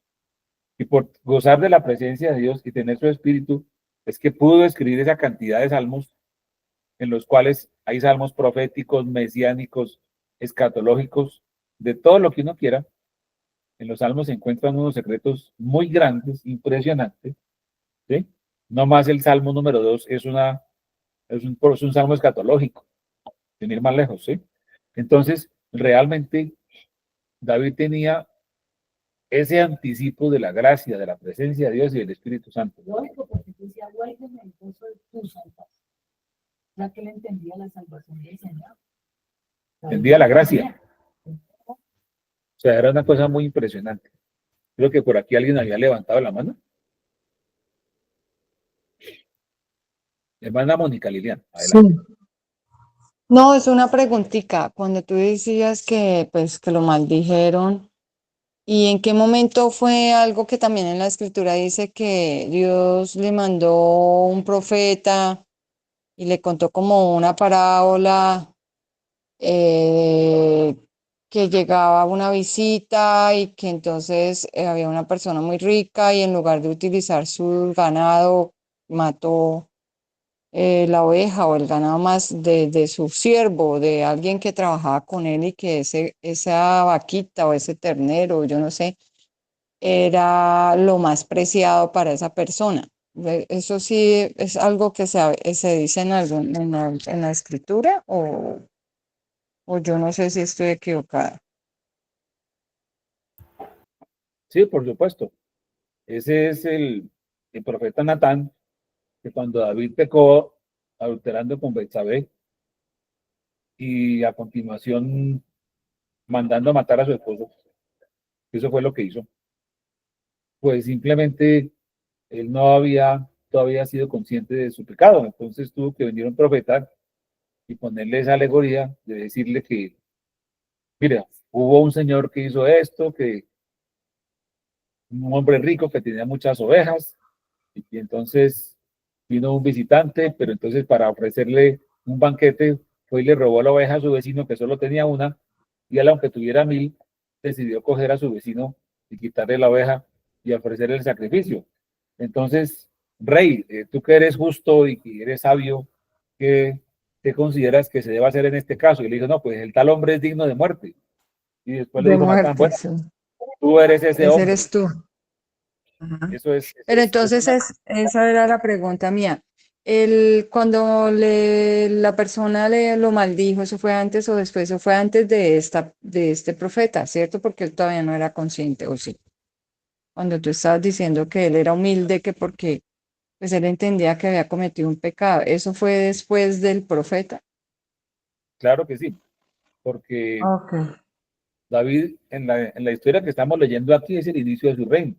[SPEAKER 1] Y por gozar de la presencia de Dios y tener su Espíritu, es que pudo escribir esa cantidad de salmos en los cuales hay salmos proféticos, mesiánicos, escatológicos, de todo lo que uno quiera. En los salmos se encuentran unos secretos muy grandes, impresionantes, ¿sí? No más el salmo número 2 es un salmo escatológico, sin ir más lejos, ¿sí? Entonces, realmente, David tenía ese anticipo de la gracia, de la presencia de Dios y del Espíritu Santo.
[SPEAKER 4] Lógico, porque decía, vuelven el gozo de tu salvación. Ya que él entendía la salvación del Señor.
[SPEAKER 1] Entendía la gracia. O sea, era una cosa muy impresionante. Creo que por aquí alguien había levantado la mano. Hermana Mónica Liliana, adelante.
[SPEAKER 5] Sí. No, es una preguntita. Cuando tú decías que, pues, que lo maldijeron, ¿y en qué momento fue algo que también en la escritura dice que Dios le mandó un profeta y le contó como una parábola, eh, que llegaba una visita y que entonces había una persona muy rica y en lugar de utilizar su ganado, mató la oveja o el ganado más de su siervo, de alguien que trabajaba con él y que esa vaquita o ese ternero, yo no sé, era lo más preciado para esa persona. ¿Eso sí es algo que se dice en la escritura o yo no sé si estoy equivocada?
[SPEAKER 1] Sí, por supuesto. Ese es el profeta Natán, que cuando David pecó adulterando con Betsabé y a continuación mandando a matar a su esposo, eso fue lo que hizo. Pues simplemente él no había todavía sido consciente de su pecado, entonces tuvo que venir un profeta y ponerle esa alegoría de decirle que, mira, hubo un señor que hizo esto, que un hombre rico que tenía muchas ovejas, y entonces vino un visitante, pero entonces para ofrecerle un banquete fue y le robó la oveja a su vecino que solo tenía una, y él aunque tuviera 1000, decidió coger a su vecino y quitarle la oveja y ofrecerle el sacrificio. Entonces, rey, tú que eres justo y que eres sabio, ¿qué consideras que se debe hacer en este caso? Y le dijo, no, pues el tal hombre es digno de muerte. Y después le
[SPEAKER 5] De
[SPEAKER 1] dijo Natán,
[SPEAKER 5] muerte,
[SPEAKER 1] bueno,
[SPEAKER 5] sí.
[SPEAKER 1] tú eres ese
[SPEAKER 5] Ese
[SPEAKER 1] hombre.
[SPEAKER 5] eres tú. Ajá.
[SPEAKER 1] Eso es,
[SPEAKER 5] Pero entonces esa era la pregunta mía. Cuando la persona le lo maldijo, ¿eso fue antes o después? Eso fue antes de este profeta, ¿cierto? Porque él todavía no era consciente, ¿o sí? Cuando tú estabas diciendo que él era humilde, que porque pues él entendía que había cometido un pecado. ¿Eso fue después del profeta?
[SPEAKER 1] claro que sí, porque
[SPEAKER 5] Ok.
[SPEAKER 1] David, en la historia que estamos leyendo aquí, es el inicio de su reino,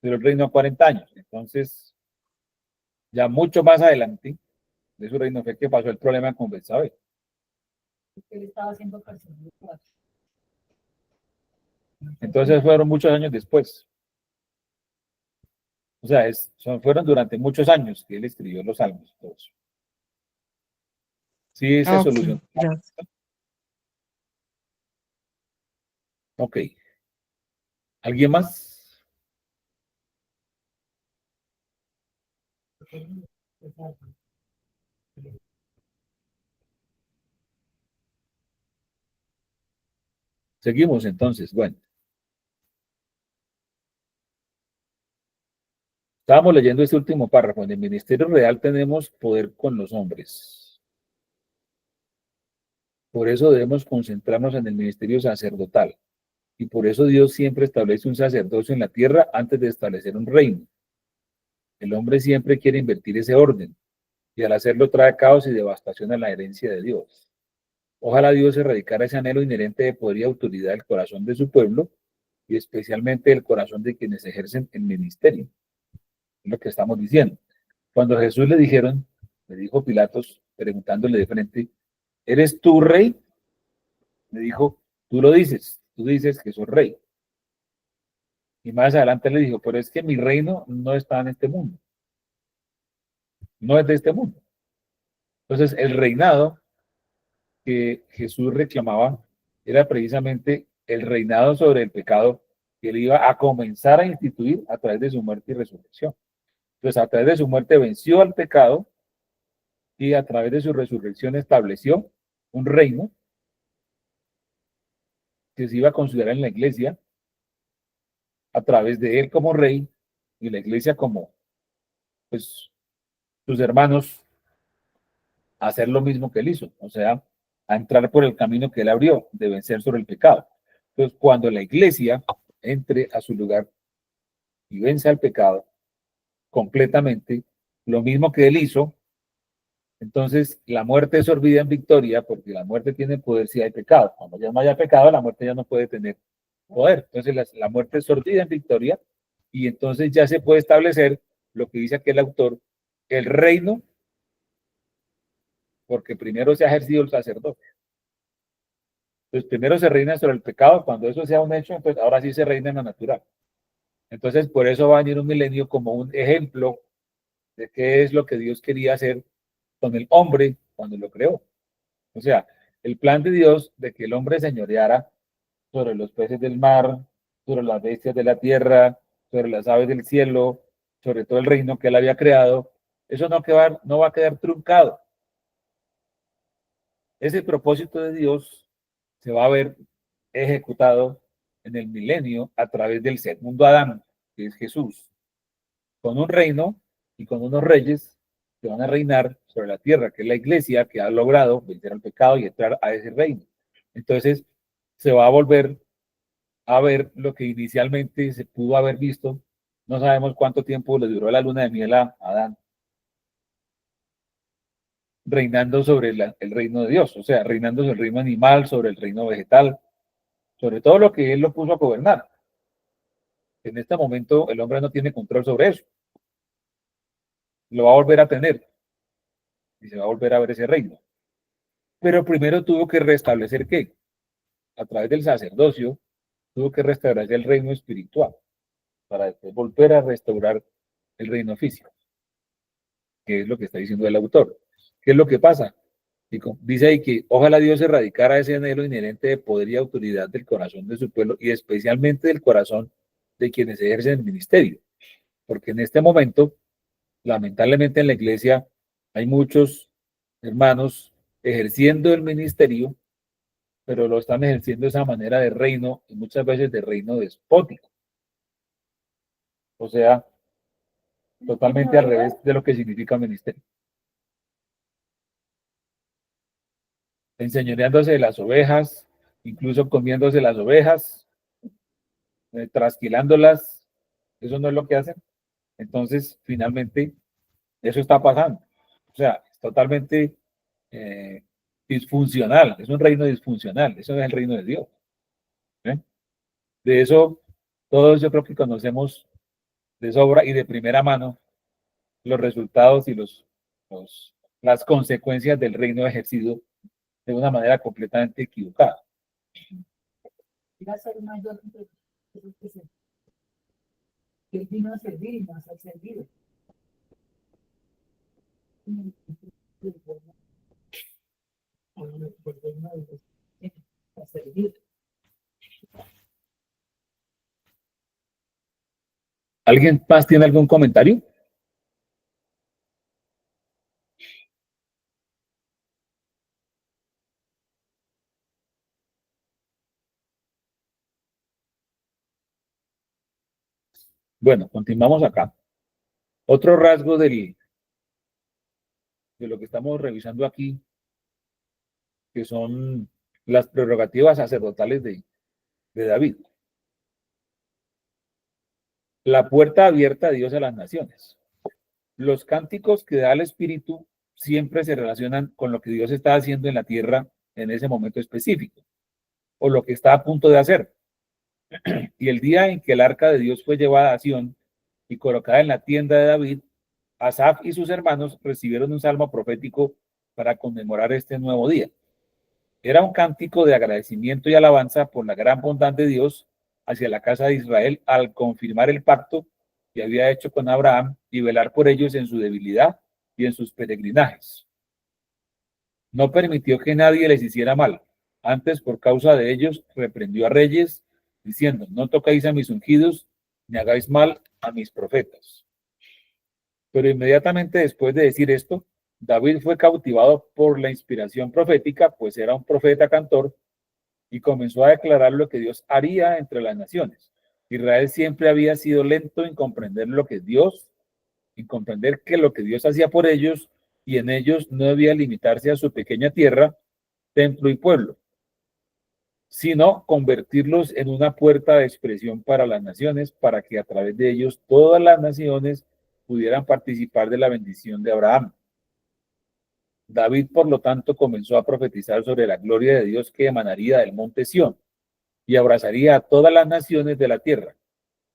[SPEAKER 1] pero el reino a 40 años. Entonces, ya mucho más adelante de su reino fue que pasó el problema con Betsabé.
[SPEAKER 4] Él estaba siendo perseguido.
[SPEAKER 1] Entonces, fueron muchos años después. O sea, fueron durante muchos años que él escribió los salmos. Todos. Sí, se
[SPEAKER 5] Ok,
[SPEAKER 1] solucionó.
[SPEAKER 5] gracias.
[SPEAKER 1] Ok. ¿Alguien más? Seguimos entonces. Bueno, estábamos leyendo este último párrafo. En el ministerio real tenemos poder con los hombres. Por eso debemos concentrarnos en el ministerio sacerdotal. Y por eso Dios siempre establece un sacerdocio en la tierra antes de establecer un reino. El hombre siempre quiere invertir ese orden, y al hacerlo trae caos y devastación a la herencia de Dios. Ojalá Dios erradicara ese anhelo inherente de poder y autoridad del corazón de su pueblo, y especialmente del corazón de quienes ejercen el ministerio. Es lo que estamos diciendo. Cuando a Jesús le dijo Pilatos, preguntándole de frente, ¿eres tú rey? Le dijo, tú dices que sos rey. Y más adelante le dijo, pero es que mi reino no está en este mundo, no es de este mundo. Entonces, el reinado que Jesús reclamaba era precisamente el reinado sobre el pecado que él iba a comenzar a instituir a través de su muerte y resurrección. Entonces, a través de su muerte venció al pecado y a través de su resurrección estableció un reino que se iba a considerar en la iglesia a través de él como rey y la iglesia como, pues, sus hermanos a hacer lo mismo que él hizo, o sea, a entrar por el camino que él abrió de vencer sobre el pecado. Entonces, cuando la iglesia entre a su lugar y vence al pecado completamente, lo mismo que él hizo, entonces la muerte es sorbida en victoria porque la muerte tiene poder si hay pecado. Cuando ya no haya pecado, la muerte ya no puede tener poder. Entonces la muerte es sorbida en victoria y entonces ya se puede establecer lo que dice aquel autor, el reino, porque primero se ha ejercido el sacerdocio. Entonces, primero se reina sobre el pecado, cuando eso sea un hecho, pues ahora sí se reina en lo natural. Entonces, por eso va a venir un milenio como un ejemplo de qué es lo que Dios quería hacer con el hombre cuando lo creó. O sea, el plan de Dios de que el hombre señoreara sobre los peces del mar, sobre las bestias de la tierra, sobre las aves del cielo, sobre todo el reino que él había creado, eso no va a quedar truncado. Ese propósito de Dios se va a ver ejecutado en el milenio a través del segundo Adán, que es Jesús, con un reino y con unos reyes que van a reinar sobre la tierra, que es la iglesia que ha logrado vencer al pecado y entrar a ese reino. Entonces, se va a volver a ver lo que inicialmente se pudo haber visto. No sabemos cuánto tiempo le duró la luna de miel a Adán, reinando sobre el reino de Dios, o sea, reinando sobre el reino animal, sobre el reino vegetal, sobre todo lo que él lo puso a gobernar. En este momento el hombre no tiene control sobre eso. Lo va a volver a tener y se va a volver a ver ese reino. Pero primero tuvo que restablecer ¿qué? A través del sacerdocio, tuvo que restaurar el reino espiritual para después volver a restaurar el reino físico, que es lo que está diciendo el autor. ¿Qué es lo que pasa? Dice ahí que ojalá Dios erradicara ese anhelo inherente de poder y autoridad del corazón de su pueblo y especialmente del corazón de quienes ejercen el ministerio. Porque en este momento, lamentablemente en la iglesia, hay muchos hermanos ejerciendo el ministerio, pero lo están ejerciendo de esa manera de reino y muchas veces de reino despótico. O sea, totalmente al revés de lo que significa ministerio. Enseñoreándose de las ovejas, incluso comiéndose las ovejas, trasquilándolas, eso no es lo que hacen. Entonces, finalmente, eso está pasando. O sea, es totalmente disfuncional, es un reino disfuncional, eso no es el reino de Dios. ¿Eh? De eso, todos yo creo que conocemos de sobra y de primera mano los resultados y las consecuencias del reino ejercido de una manera completamente equivocada.
[SPEAKER 4] Va a ser mayor que él vino a servir y no a ser servido. A servir.
[SPEAKER 1] ¿Alguien más tiene algún comentario? Bueno, continuamos acá. Otro rasgo de lo que estamos revisando aquí, que son las prerrogativas sacerdotales de David. La puerta abierta a Dios a las naciones. Los cánticos que da el Espíritu siempre se relacionan con lo que Dios está haciendo en la tierra en ese momento específico, o lo que está a punto de hacer. Y el día en que el arca de Dios fue llevada a Sión y colocada en la tienda de David, Asaf y sus hermanos recibieron un salmo profético para conmemorar este nuevo día. Era un cántico de agradecimiento y alabanza por la gran bondad de Dios hacia la casa de Israel al confirmar el pacto que había hecho con Abraham y velar por ellos en su debilidad y en sus peregrinajes. No permitió que nadie les hiciera mal. Antes, por causa de ellos, reprendió a reyes, diciendo, no tocáis a mis ungidos, ni hagáis mal a mis profetas. Pero inmediatamente después de decir esto, David fue cautivado por la inspiración profética, pues era un profeta cantor, y comenzó a declarar lo que Dios haría entre las naciones. Israel siempre había sido lento en comprender lo que Dios, en comprender que lo que Dios hacía por ellos y en ellos no debía limitarse a su pequeña tierra, templo y pueblo, sino convertirlos en una puerta de expresión para las naciones, para que a través de ellos todas las naciones pudieran participar de la bendición de Abraham. David, por lo tanto, comenzó a profetizar sobre la gloria de Dios que emanaría del monte Sión y abrazaría a todas las naciones de la tierra.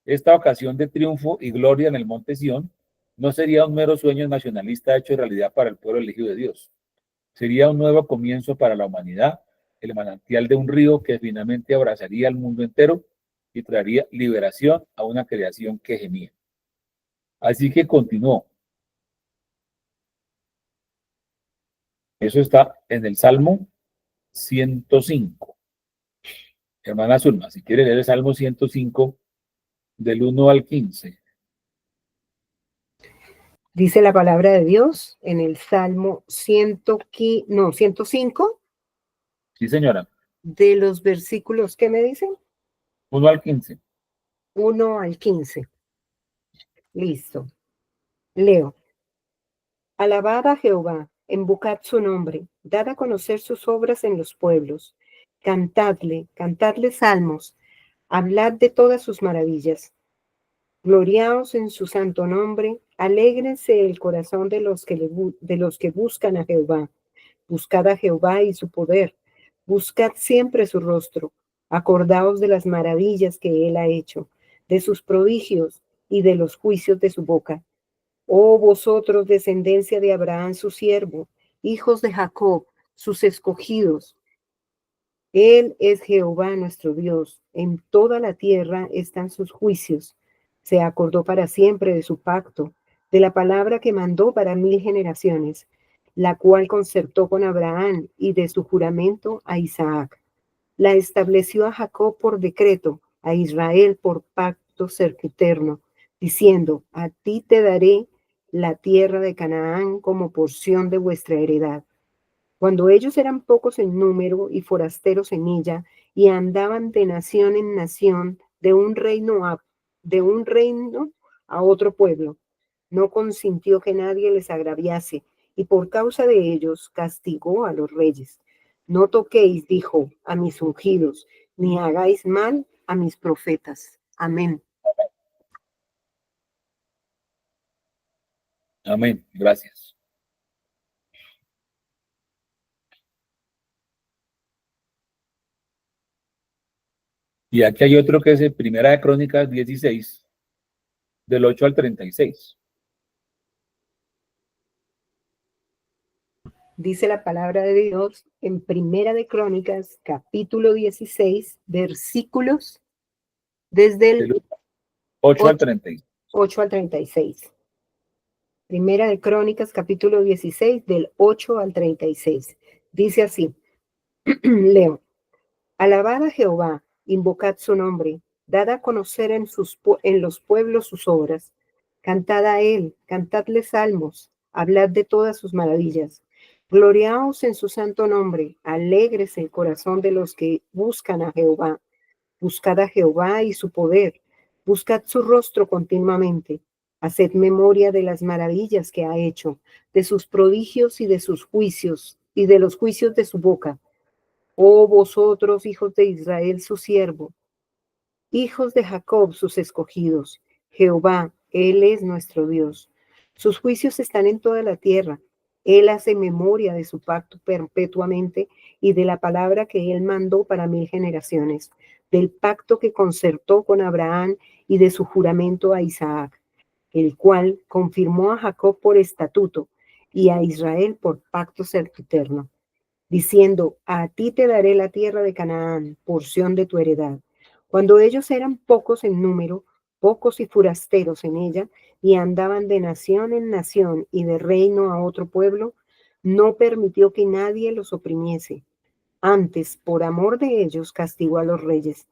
[SPEAKER 1] Esta ocasión de triunfo y gloria en el monte Sión no sería un mero sueño nacionalista hecho realidad para el pueblo elegido de Dios. Sería un nuevo comienzo para la humanidad, el manantial de un río que finalmente abrazaría al mundo entero y traería liberación a una creación que gemía. Así que continuó. Eso está en el Salmo 105. Hermana Zulma, si quiere leer el Salmo 105 del 1 al 15.
[SPEAKER 2] Dice la palabra de Dios en el Salmo 105,
[SPEAKER 1] Sí, señora.
[SPEAKER 2] de los versículos, ¿qué me dicen?
[SPEAKER 1] 1 al 15.
[SPEAKER 2] 1 al 15. Listo. Leo. Alabad a Jehová, invocad su nombre, dad a conocer sus obras en los pueblos. Cantadle salmos, hablad de todas sus maravillas. Gloriaos en su santo nombre, alégrense el corazón de los que buscan a Jehová. Buscad a Jehová y su poder, buscad siempre su rostro. Acordaos de las maravillas que él ha hecho, de sus prodigios y de los juicios de su boca. Oh vosotros, descendencia de Abraham su siervo, hijos de Jacob, sus escogidos. Él es Jehová nuestro Dios, en toda la tierra están sus juicios. Se acordó para siempre de su pacto, de la palabra que mandó para 1000 generaciones, la cual concertó con Abraham y de su juramento a Isaac. La estableció a Jacob por decreto, a Israel por pacto sempiterno, diciendo: a ti te daré la tierra de Canaán como porción de vuestra heredad. Cuando ellos eran pocos en número y forasteros en ella, y andaban de nación en nación, de un reino a otro pueblo, no consintió que nadie les agraviase, y por causa de ellos castigó a los reyes. No toquéis, dijo, a mis ungidos, ni hagáis mal a mis profetas. Amén.
[SPEAKER 1] Amén. Gracias. Y aquí hay otro que es en Primera de Crónicas 16, del 8 al 36.
[SPEAKER 2] Dice la palabra de Dios en Primera de Crónicas, capítulo 16, versículos desde el
[SPEAKER 1] Del 8 al 36.
[SPEAKER 2] 8 al 36. Primera de Crónicas, capítulo 16, del 8 al 36. Dice así, leo. Alabad a Jehová, invocad su nombre, dad a conocer en los pueblos sus obras. Cantad a él, cantadle salmos, hablad de todas sus maravillas. Gloriaos en su santo nombre, alégrese el corazón de los que buscan a Jehová. Buscad a Jehová y su poder, buscad su rostro continuamente. Haced memoria de las maravillas que ha hecho, de sus prodigios y de sus juicios, y de los juicios de su boca. Oh vosotros, hijos de Israel, su siervo, hijos de Jacob, sus escogidos. Jehová, Él es nuestro Dios. Sus juicios están en toda la tierra. Él hace memoria de su pacto perpetuamente y de la palabra que Él mandó para 1000 generaciones, del pacto que concertó con Abraham y de su juramento a Isaac, el cual confirmó a Jacob por estatuto y a Israel por pacto sempiterno, diciendo: a ti te daré la tierra de Canaán, porción de tu heredad. Cuando ellos eran pocos en número, pocos y forasteros en ella, y andaban de nación en nación y de reino a otro pueblo, no permitió que nadie los oprimiese. Antes, por amor de ellos, castigó a los reyes.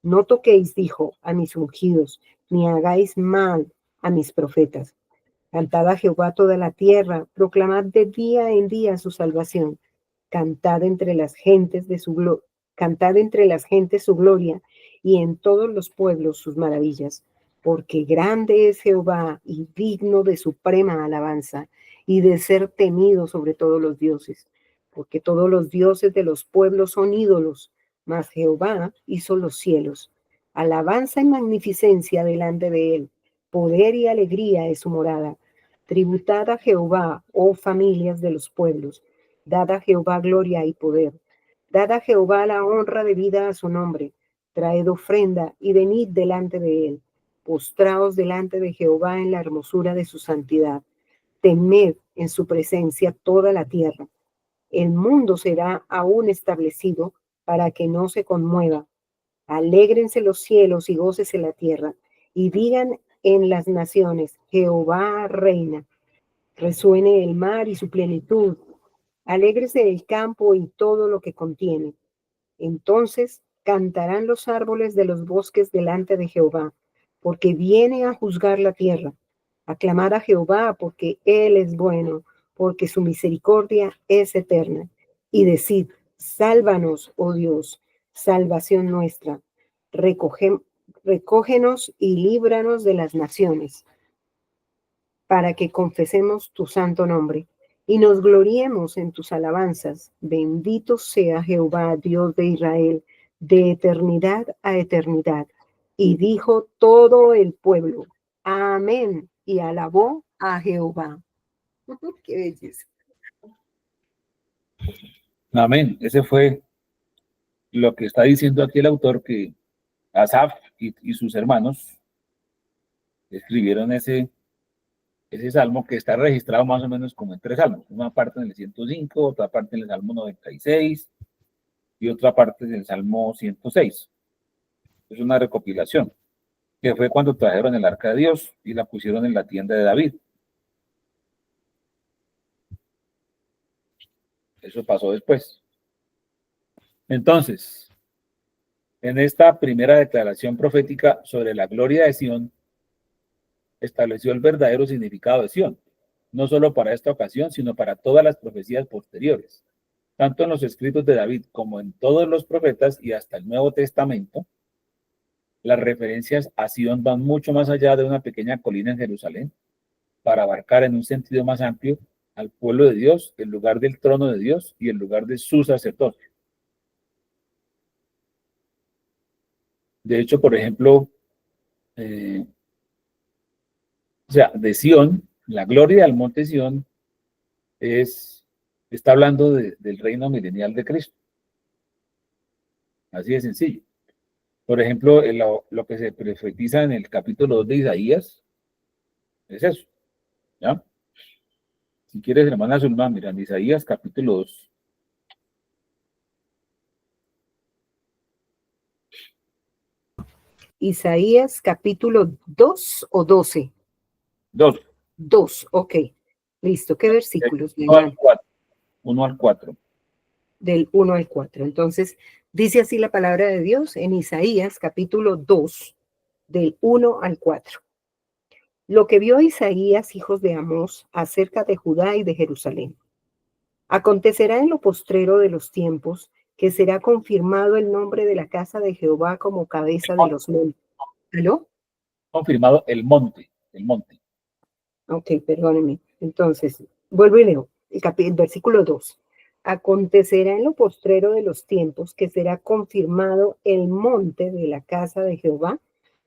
[SPEAKER 2] No toquéis, dijo, a mis ungidos, ni hagáis mal a mis profetas. Cantad a Jehová toda la tierra, proclamad de día en día su salvación. Cantad entre las gentes cantad entre las gentes su gloria, y en todos los pueblos sus maravillas. Porque grande es Jehová y digno de suprema alabanza, y de ser temido sobre todos los dioses. Porque todos los dioses de los pueblos son ídolos, mas Jehová hizo los cielos. Alabanza y magnificencia delante de él. Poder y alegría es su morada. Tributad a Jehová, oh familias de los pueblos. Dad a Jehová gloria y poder. Dad a Jehová la honra debida a su nombre. Traed ofrenda y venid delante de él. Postraos delante de Jehová en la hermosura de su santidad. Temed en su presencia toda la tierra. El mundo será aún establecido para que no se conmueva. Alégrense los cielos y gócese la tierra, y digan en las naciones: Jehová reina. Resuene el mar y su plenitud, Alégrese el campo y todo lo que contiene. Entonces cantarán los árboles de los bosques delante de Jehová, porque viene a juzgar la tierra. Aclamad a Jehová, porque Él es bueno, porque su misericordia es eterna. Y decid, sálvanos, oh Dios, salvación nuestra. Recógenos y líbranos de las naciones, para que confesemos tu santo nombre y nos gloriemos en tus alabanzas. Bendito sea Jehová, Dios de Israel, de eternidad a eternidad. Y dijo todo el pueblo, amén, y alabó a Jehová. Qué belleza.
[SPEAKER 1] Amén. Ese fue lo que está diciendo aquí el autor, que Asaf y sus hermanos escribieron ese salmo, que está registrado más o menos como en 3 salmos. Una parte en el 105, otra parte en el Salmo 96 y otra parte en el Salmo 106. Es una recopilación, que fue cuando trajeron el arca de Dios y la pusieron en la tienda de David. Eso pasó después. Entonces, en esta primera declaración profética sobre la gloria de Sión, estableció el verdadero significado de Sión, no solo para esta ocasión, sino para todas las profecías posteriores. Tanto en los escritos de David como en todos los profetas y hasta el Nuevo Testamento, las referencias a Sión van mucho más allá de una pequeña colina en Jerusalén, para abarcar en un sentido más amplio al pueblo de Dios, el lugar del trono de Dios y el lugar de su sacerdocio. De hecho, por ejemplo, o sea, de Sión, la gloria del monte Sión está hablando del reino milenial de Cristo. Así de sencillo. Por ejemplo, lo que se profetiza en el capítulo 2 de Isaías es eso, ¿ya? Si quieres, hermana Zulma, mira, en Isaías capítulo 2.
[SPEAKER 2] Isaías capítulo 2 o 12.
[SPEAKER 1] 2.
[SPEAKER 2] 2, ok. Listo, ¿qué versículos?
[SPEAKER 1] 1 al 4. 1 al 4.
[SPEAKER 2] Del 1 al 4. Entonces, dice así la palabra de Dios en Isaías capítulo 2, del 1 al 4. Lo que vio Isaías, hijos de Amós, acerca de Judá y de Jerusalén. Acontecerá en lo postrero de los tiempos que será confirmado el nombre de la casa de Jehová como cabeza de los montes. ¿Aló?
[SPEAKER 1] Confirmado el monte, el monte.
[SPEAKER 2] Ok, perdónenme. Entonces, vuelvo y leo el versículo 2. Acontecerá en lo postrero de los tiempos que será confirmado el monte de la casa de Jehová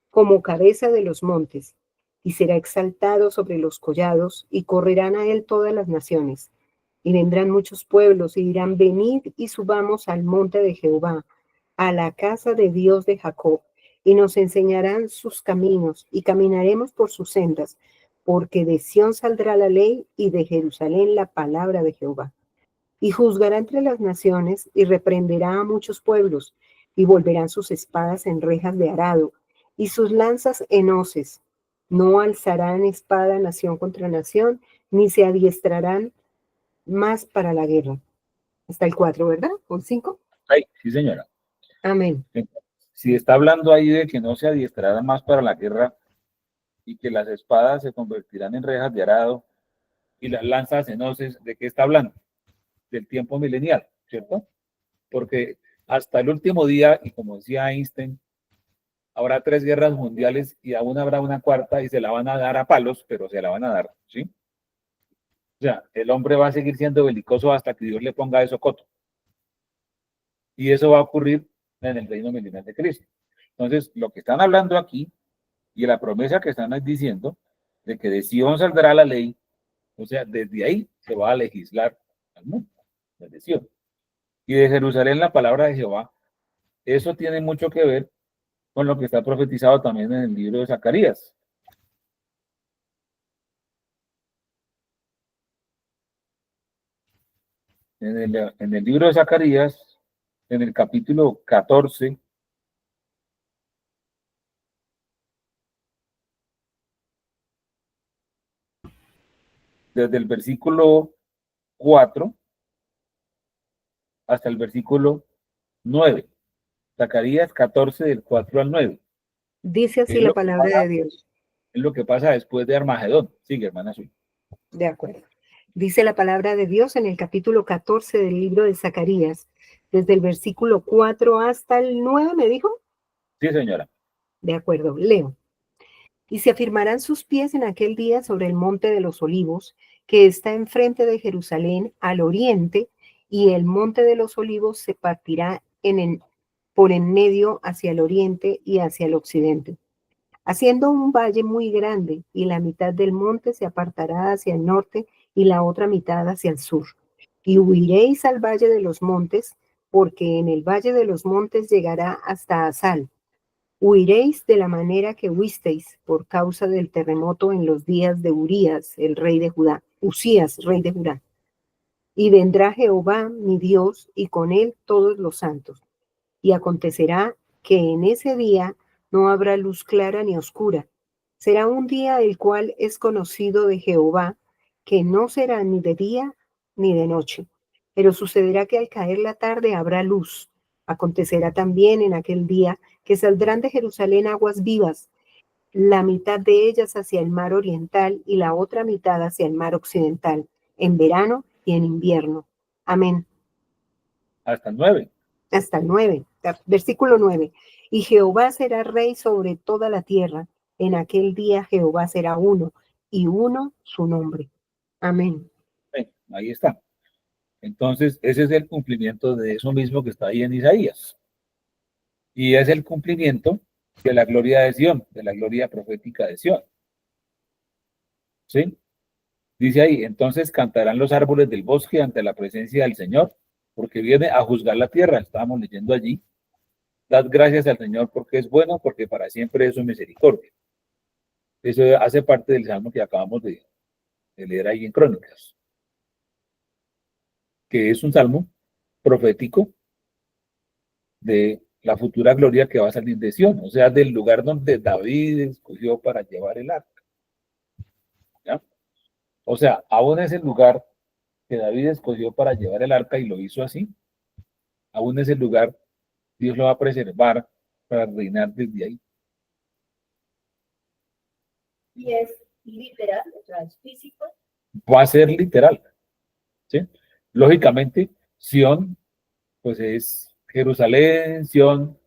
[SPEAKER 2] como cabeza de los montes, y será exaltado sobre los collados, y correrán a él todas las naciones. Y vendrán muchos pueblos, y dirán, venid y subamos al monte de Jehová, a la casa de Dios de Jacob, y nos enseñarán sus caminos, y caminaremos por sus sendas, porque de Sión saldrá la ley, y de Jerusalén la palabra de Jehová. Y juzgará entre las naciones, y reprenderá a muchos pueblos, y volverán sus espadas en rejas de arado, y sus lanzas en hoces. No alzarán espada nación contra nación, ni se adiestrarán más para la guerra. Hasta el 4, ¿verdad? ¿O el 5?
[SPEAKER 1] Ay, sí, señora.
[SPEAKER 2] Amén.
[SPEAKER 1] Si está hablando ahí de que no se adiestrará más para la guerra y que las espadas se convertirán en rejas de arado y las lanzas en hoces, ¿de qué está hablando? Del tiempo milenial, ¿cierto? Porque hasta el último día, y como decía Einstein, habrá 3 guerras mundiales y aún habrá una cuarta y se la van a dar a palos, pero se la van a dar, ¿sí? O sea, el hombre va a seguir siendo belicoso hasta que Dios le ponga eso coto. Y eso va a ocurrir en el reino milenial de Cristo. Entonces, lo que están hablando aquí y la promesa que están diciendo de que de Sion saldrá la ley, o sea, desde ahí se va a legislar al mundo, desde Sion. Y de Jerusalén la palabra de Jehová, eso tiene mucho que ver con lo que está profetizado también en el libro de Zacarías. En el libro de Zacarías, en el capítulo 14, desde el versículo 4, hasta el versículo 9. Zacarías 14, del 4 al 9.
[SPEAKER 2] Dice
[SPEAKER 1] Que
[SPEAKER 2] así la palabra de Dios.
[SPEAKER 1] es lo que pasa después de Armagedón. Sigue, hermana Azul.
[SPEAKER 2] De acuerdo. Dice la palabra de Dios en el capítulo 14 del libro de Zacarías, desde el versículo 4 hasta el 9, ¿me dijo?
[SPEAKER 1] Sí, señora.
[SPEAKER 2] De acuerdo, leo. Y se afirmarán sus pies en aquel día sobre el monte de los olivos, que está enfrente de Jerusalén al oriente, y el monte de los olivos se partirá por en medio hacia el oriente y hacia el occidente, haciendo un valle muy grande, y la mitad del monte se apartará hacia el norte y la otra mitad hacia el sur. Y huiréis al valle de los montes, porque en el valle de los montes llegará hasta Asal. Huiréis de la manera que huisteis por causa del terremoto en los días de Urías, el rey de Judá, Usías, rey de Judá. Y vendrá Jehová, mi Dios, y con él todos los santos. Y acontecerá que en ese día no habrá luz clara ni oscura. Será un día el cual es conocido de Jehová, que no será ni de día ni de noche. Pero sucederá que al caer la tarde habrá luz. Acontecerá también en aquel día que saldrán de Jerusalén aguas vivas, la mitad de ellas hacia el mar oriental y la otra mitad hacia el mar occidental, en verano y en invierno. Amén.
[SPEAKER 1] Hasta el 9.
[SPEAKER 2] Hasta el 9, versículo 9. Y Jehová será rey sobre toda la tierra. En aquel día Jehová será uno, y uno su nombre. Amén.
[SPEAKER 1] Ahí está. Entonces, ese es el cumplimiento de eso mismo que está ahí en Isaías. Y es el cumplimiento de la gloria de Sión, de la gloria profética de Sión. ¿Sí? Dice ahí, entonces cantarán los árboles del bosque ante la presencia del Señor, porque viene a juzgar la tierra. Estábamos leyendo allí. Dad gracias al Señor porque es bueno, porque para siempre es su misericordia. Eso hace parte del salmo que acabamos de leer ahí en Crónicas, que es un salmo profético de la futura gloria que va a salir de Sión, o sea, del lugar donde David escogió para llevar el arca. ¿Ya? O sea, aún ese lugar que David escogió para llevar el arca y lo hizo así, aún ese lugar Dios lo va a preservar para reinar desde ahí.
[SPEAKER 4] Y es literal, o sea, es físico.
[SPEAKER 1] Va a ser literal. ¿Sí? Lógicamente, Sión, pues es Jerusalén, Sión,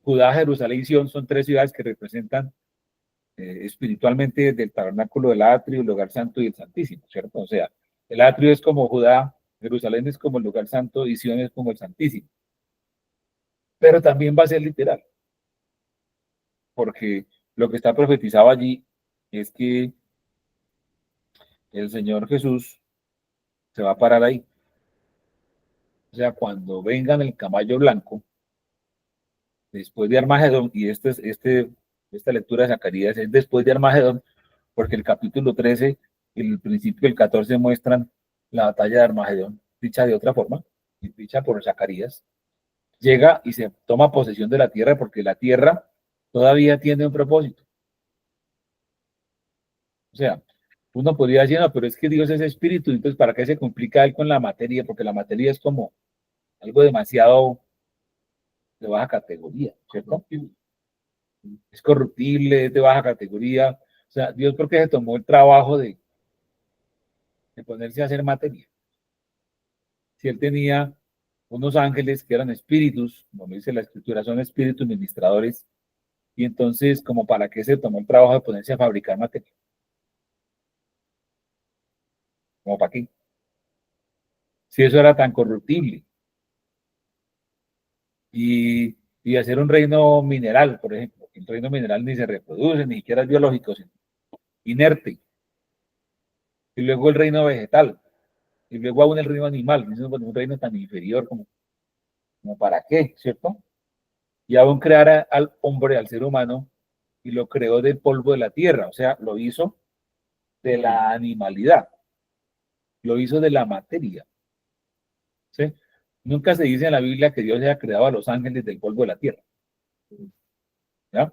[SPEAKER 1] Judá, Jerusalén y Sión son tres ciudades que representan espiritualmente desde el tabernáculo del atrio, el lugar santo y el santísimo, ¿cierto? O sea, el atrio es como Judá, Jerusalén es como el lugar santo y Sión es como el santísimo. Pero también va a ser literal, porque lo que está profetizado allí es que el Señor Jesús se va a parar ahí. O sea, cuando vengan el caballo blanco, después de Armagedón, y esta lectura de Zacarías es después de Armagedón, porque el capítulo 13 y el principio del 14 muestran la batalla de Armagedón, dicha de otra forma, dicha por Zacarías, llega y se toma posesión de la tierra porque la tierra todavía tiene un propósito. O sea, uno podría decir, no, pero es que Dios es espíritu, entonces ¿para qué se complica él con la materia? Porque la materia es como algo demasiado de baja categoría, ¿cierto? Es corruptible, es de baja categoría. O sea, Dios, ¿por qué se tomó el trabajo de ponerse a hacer materia? Si él tenía unos ángeles que eran espíritus, como dice la escritura, son espíritus ministradores, y entonces, como para qué se tomó el trabajo de ponerse a fabricar materia, como para qué, si eso era tan corruptible, y hacer un reino mineral, por ejemplo, el reino mineral ni se reproduce, ni siquiera es biológico, sino inerte, y luego el reino vegetal, y luego aún el reino animal, un reino tan inferior como para qué, ¿cierto? Y aún crear al hombre, al ser humano, y lo creó del polvo de la tierra, o sea, lo hizo de la animalidad, lo hizo de la materia. ¿Sí? Nunca se dice en la Biblia que Dios haya creado a los ángeles del polvo de la tierra. ¿Ya?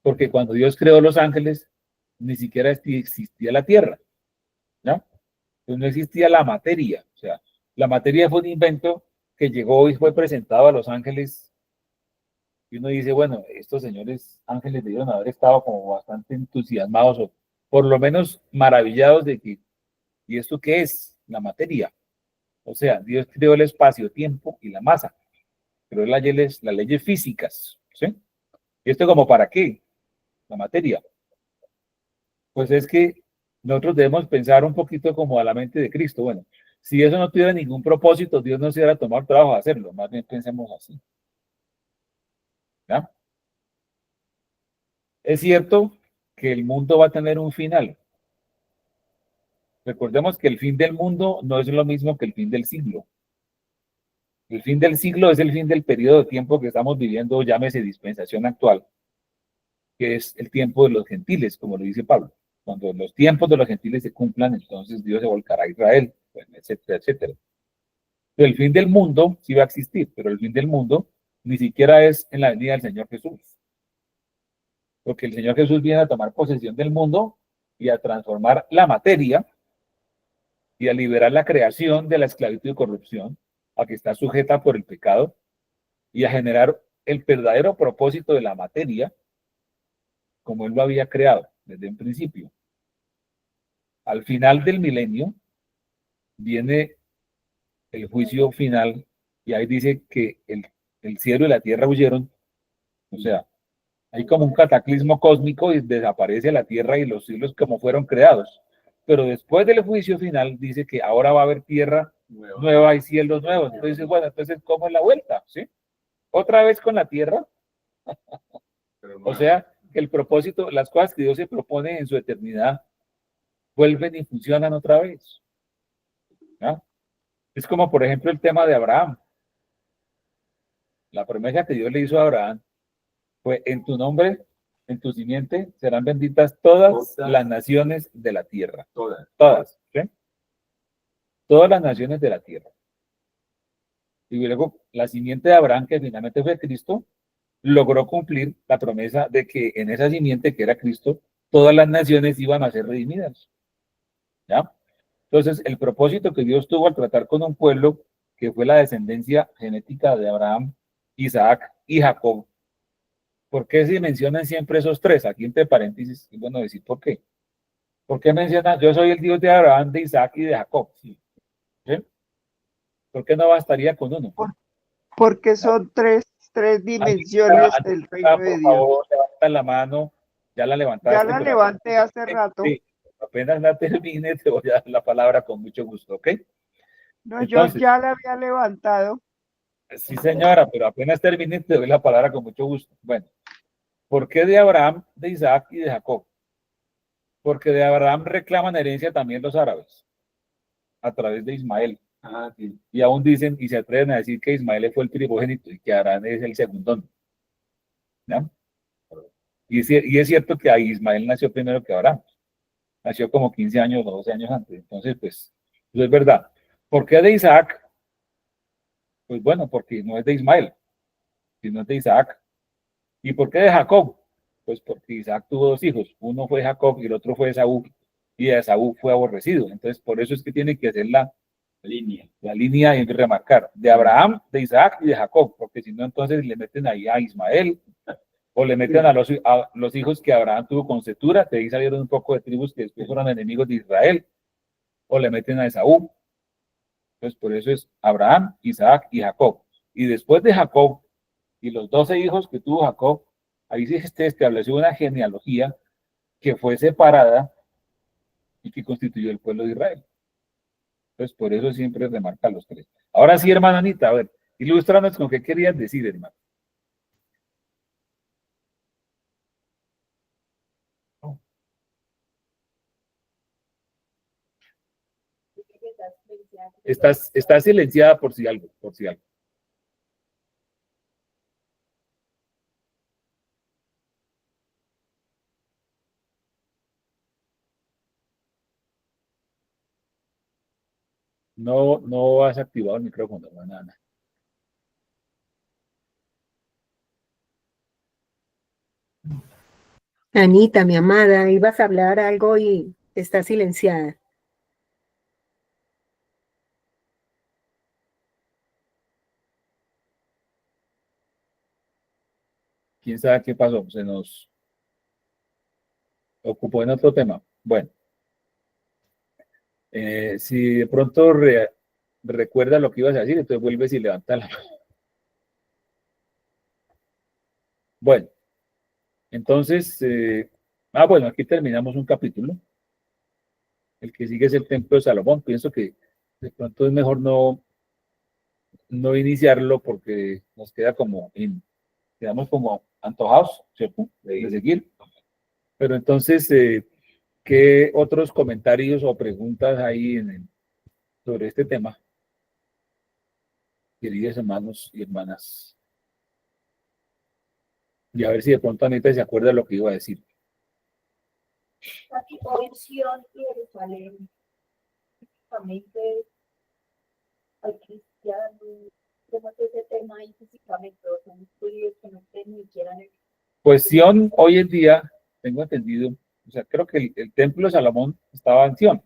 [SPEAKER 1] Porque cuando Dios creó los ángeles, ni siquiera existía la tierra. ¿Ya? Entonces no existía la materia. O sea, La materia fue un invento que llegó y fue presentado a los ángeles. Y uno dice, bueno, estos señores ángeles debieron haber estado como bastante entusiasmados o por lo menos maravillados de que, ¿y esto qué es? La materia. O sea, Dios creó el espacio-tiempo y la masa. Creó las leyes físicas. ¿Sí? ¿Y esto como para qué? La materia. Pues es que nosotros debemos pensar un poquito como a la mente de Cristo. Bueno, si eso no tuviera ningún propósito, Dios no se hubiera tomado el trabajo de hacerlo. Más bien pensemos así. ¿Ya? Es cierto que el mundo va a tener un final. Recordemos que el fin del mundo no es lo mismo que el fin del siglo. El fin del siglo es el fin del periodo de tiempo que estamos viviendo, llámese dispensación actual, que es el tiempo de los gentiles, como lo dice Pablo. Cuando los tiempos de los gentiles se cumplan, entonces Dios se volcará a Israel, bueno, etcétera, etcétera. El fin del mundo sí va a existir, pero el fin del mundo ni siquiera es en la venida del Señor Jesús. Porque el Señor Jesús viene a tomar posesión del mundo y a transformar la materia y a liberar la creación de la esclavitud y corrupción a que está sujeta por el pecado y a generar el verdadero propósito de la materia como Él lo había creado desde un principio. Al final del milenio viene el juicio final y ahí dice que el cielo y la tierra huyeron. O sea, hay como un cataclismo cósmico y desaparece la tierra y los cielos como fueron creados. Pero después del juicio final dice que ahora va a haber tierra nueva y cielos nuevos. Entonces, bueno, entonces, ¿cómo es la vuelta? ¿Sí? Otra vez con la tierra. O sea, que el propósito, las cosas que Dios se propone en su eternidad, vuelven y funcionan otra vez. ¿No? Es como, por ejemplo, el tema de Abraham. La promesa que Dios le hizo a Abraham fue, en tu nombre, en tu simiente, serán benditas todas las naciones de la tierra. Todas. ¿Sí? Todas las naciones de la tierra. Y luego, la simiente de Abraham, que finalmente fue Cristo, logró cumplir la promesa de que en esa simiente que era Cristo, todas las naciones iban a ser redimidas. ¿Ya? Entonces, el propósito que Dios tuvo al tratar con un pueblo que fue la descendencia genética de Abraham, Isaac y Jacob. ¿Por qué se mencionan siempre esos tres? Aquí entre paréntesis, es bueno decir por qué. ¿Por qué mencionan, yo soy el Dios de Abraham, de Isaac y de Jacob? ¿Sí? ¿Por qué no bastaría con uno?
[SPEAKER 3] Porque son tres dimensiones del reino de
[SPEAKER 1] Por
[SPEAKER 3] Dios.
[SPEAKER 1] favor, levanta la mano. Ya la levantaste.
[SPEAKER 3] Ya la levanté hace rato.
[SPEAKER 1] Sí, apenas la termine, te voy a dar la palabra con mucho gusto, ¿ok?
[SPEAKER 3] No,
[SPEAKER 1] Entonces,
[SPEAKER 3] yo ya la había levantado.
[SPEAKER 1] sí, señora, pero apenas termine, te doy la palabra con mucho gusto. Bueno, ¿por qué de Abraham, de Isaac y de Jacob? Porque de Abraham reclaman herencia también los árabes, a través de Ismael. Sí. Y aún dicen y se atreven a decir que Ismael fue el primogénito y que Abraham es el segundón. ¿No? Y es cierto que Ismael nació primero que Abraham. Nació como 15 años o 12 años antes. Entonces, pues, eso es verdad. ¿Por qué de Isaac? Pues bueno, porque no es de Ismael, sino es de Isaac. ¿Y por qué de Jacob? Pues porque Isaac tuvo dos hijos. Uno fue Jacob y el otro fue Esaú. Y Esaú fue aborrecido. Entonces, por eso es que tiene que hacer la línea y remarcar de Abraham, de Isaac y de Jacob, porque si no, entonces le meten ahí a Ismael o le meten a los hijos que Abraham tuvo con Cetura, que ahí salieron un poco de tribus que después fueron enemigos de Israel, o le meten a Esaú. Entonces, por eso es Abraham, Isaac y Jacob. Y después de Jacob y los 12 hijos que tuvo Jacob, ahí se estableció una genealogía que fue separada y que constituyó el pueblo de Israel. Entonces, por eso siempre remarca los tres. Ahora sí, hermana Anita, a ver, ilústranos con qué querías decir, hermano. Estás silenciada por si algo, por si algo. No, no has activado el micrófono, hermana Ana.
[SPEAKER 2] Anita, mi amada, ibas a hablar algo y está silenciada.
[SPEAKER 1] quién sabe qué pasó, se nos ocupó en otro tema. Bueno, si de pronto recuerda lo que ibas a decir, entonces vuelves y levanta la mano. Bueno, entonces, bueno, aquí terminamos un capítulo. El que sigue es el Templo de Salomón. Pienso que de pronto es mejor no iniciarlo porque nos queda quedamos como antojados, ¿cierto? De seguir. Pero entonces, ¿qué otros comentarios o preguntas hay sobre este tema? Queridos hermanos y hermanas. Y a ver si de pronto Anita se acuerda de lo que iba a decir.
[SPEAKER 4] Aquí hoy Sion y Jerusalén, físicamente hay cristianos, como es ese tema ahí físicamente, o son judíos que no creen ni siquiera en el...
[SPEAKER 1] Pues Sion hoy en día, tengo entendido, o sea, creo que el Templo de Salomón estaba en Sion.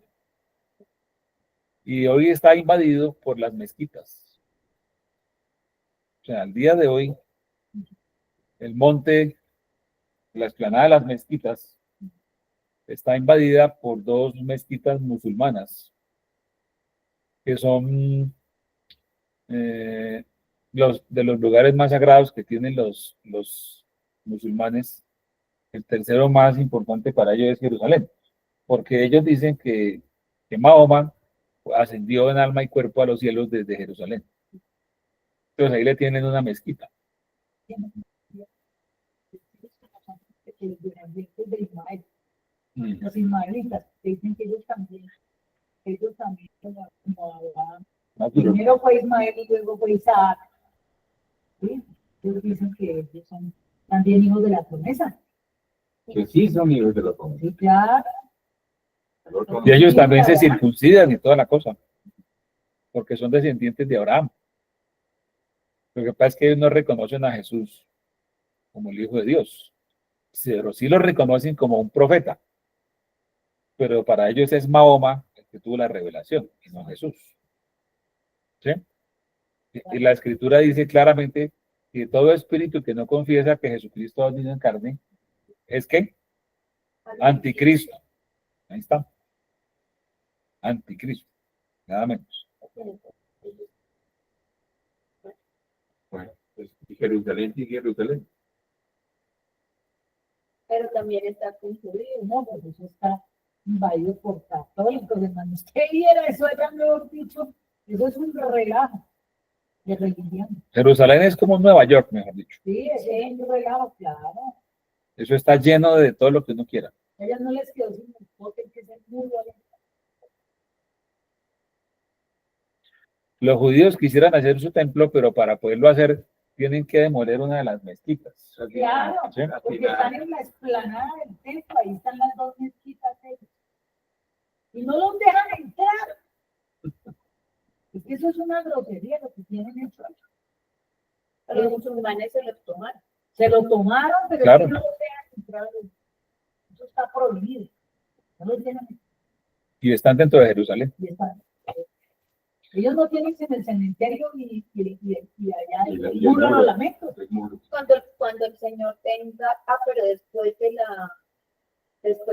[SPEAKER 1] Y hoy está invadido por las mezquitas. O sea, al día de hoy, el monte, la explanada de las mezquitas, está invadida por dos mezquitas musulmanas, que son de los lugares más sagrados que tienen los musulmanes. El tercero más importante para ellos es Jerusalén, porque ellos dicen que Mahoma ascendió en alma y cuerpo a los cielos desde Jerusalén. Entonces ahí le tienen una mezquita.
[SPEAKER 4] Los ismaelitas dicen que ellos también como Abraham. Primero fue Ismael y luego fue Isaac. ¿Sí? Ellos dicen que ellos son también hijos de la promesa.
[SPEAKER 6] Que sí son hijos de la promesa.
[SPEAKER 4] Sí, claro.
[SPEAKER 1] Y ellos también se circuncidan y toda la cosa, porque son descendientes de Abraham. Lo que pasa es que ellos no reconocen a Jesús como el Hijo de Dios, pero sí lo reconocen como un profeta. Pero para ellos es Mahoma el que tuvo la revelación, y no Jesús. ¿Sí? Y la Escritura dice claramente que todo espíritu que no confiesa que Jesucristo ha venido en carne, ¿es qué? Anticristo. Ahí está. Anticristo. Nada menos.
[SPEAKER 6] Bueno, pues, y Jerusalén sigue Jerusalén.
[SPEAKER 4] Pero también está construido, ¿no? Porque eso está invadido por católicos, hermano. Usted viera eso allá, mejor dicho, eso es un relajo de religión.
[SPEAKER 1] Jerusalén es como Nueva York, mejor dicho.
[SPEAKER 4] Sí, es un relajo, claro.
[SPEAKER 1] Eso está lleno de todo lo que uno quiera.
[SPEAKER 4] A ellas no les quedó sin enfoque, que es el muro.
[SPEAKER 1] Los judíos quisieran hacer su templo, pero para poderlo hacer tienen que demoler una de las mezquitas.
[SPEAKER 4] Claro,
[SPEAKER 1] ¿Sí?
[SPEAKER 4] porque están en la explanada del templo, ahí están las dos mezquitas ellos. Y no los dejan entrar. Es que eso es una grosería lo que tienen hecho. Pero los musulmanes se lo tomaron. Se lo tomaron, pero
[SPEAKER 1] Claro.
[SPEAKER 4] no los dejan entrar. Eso está prohibido. No los dejan entrar.
[SPEAKER 1] Y están dentro de Jerusalén.
[SPEAKER 4] Y están. Ellos no tienen en el cementerio y allá
[SPEAKER 6] Y
[SPEAKER 4] el
[SPEAKER 6] el
[SPEAKER 4] muro
[SPEAKER 6] muro.
[SPEAKER 4] los lamentos.
[SPEAKER 6] El muro.
[SPEAKER 7] Cuando el Señor tenga, pero después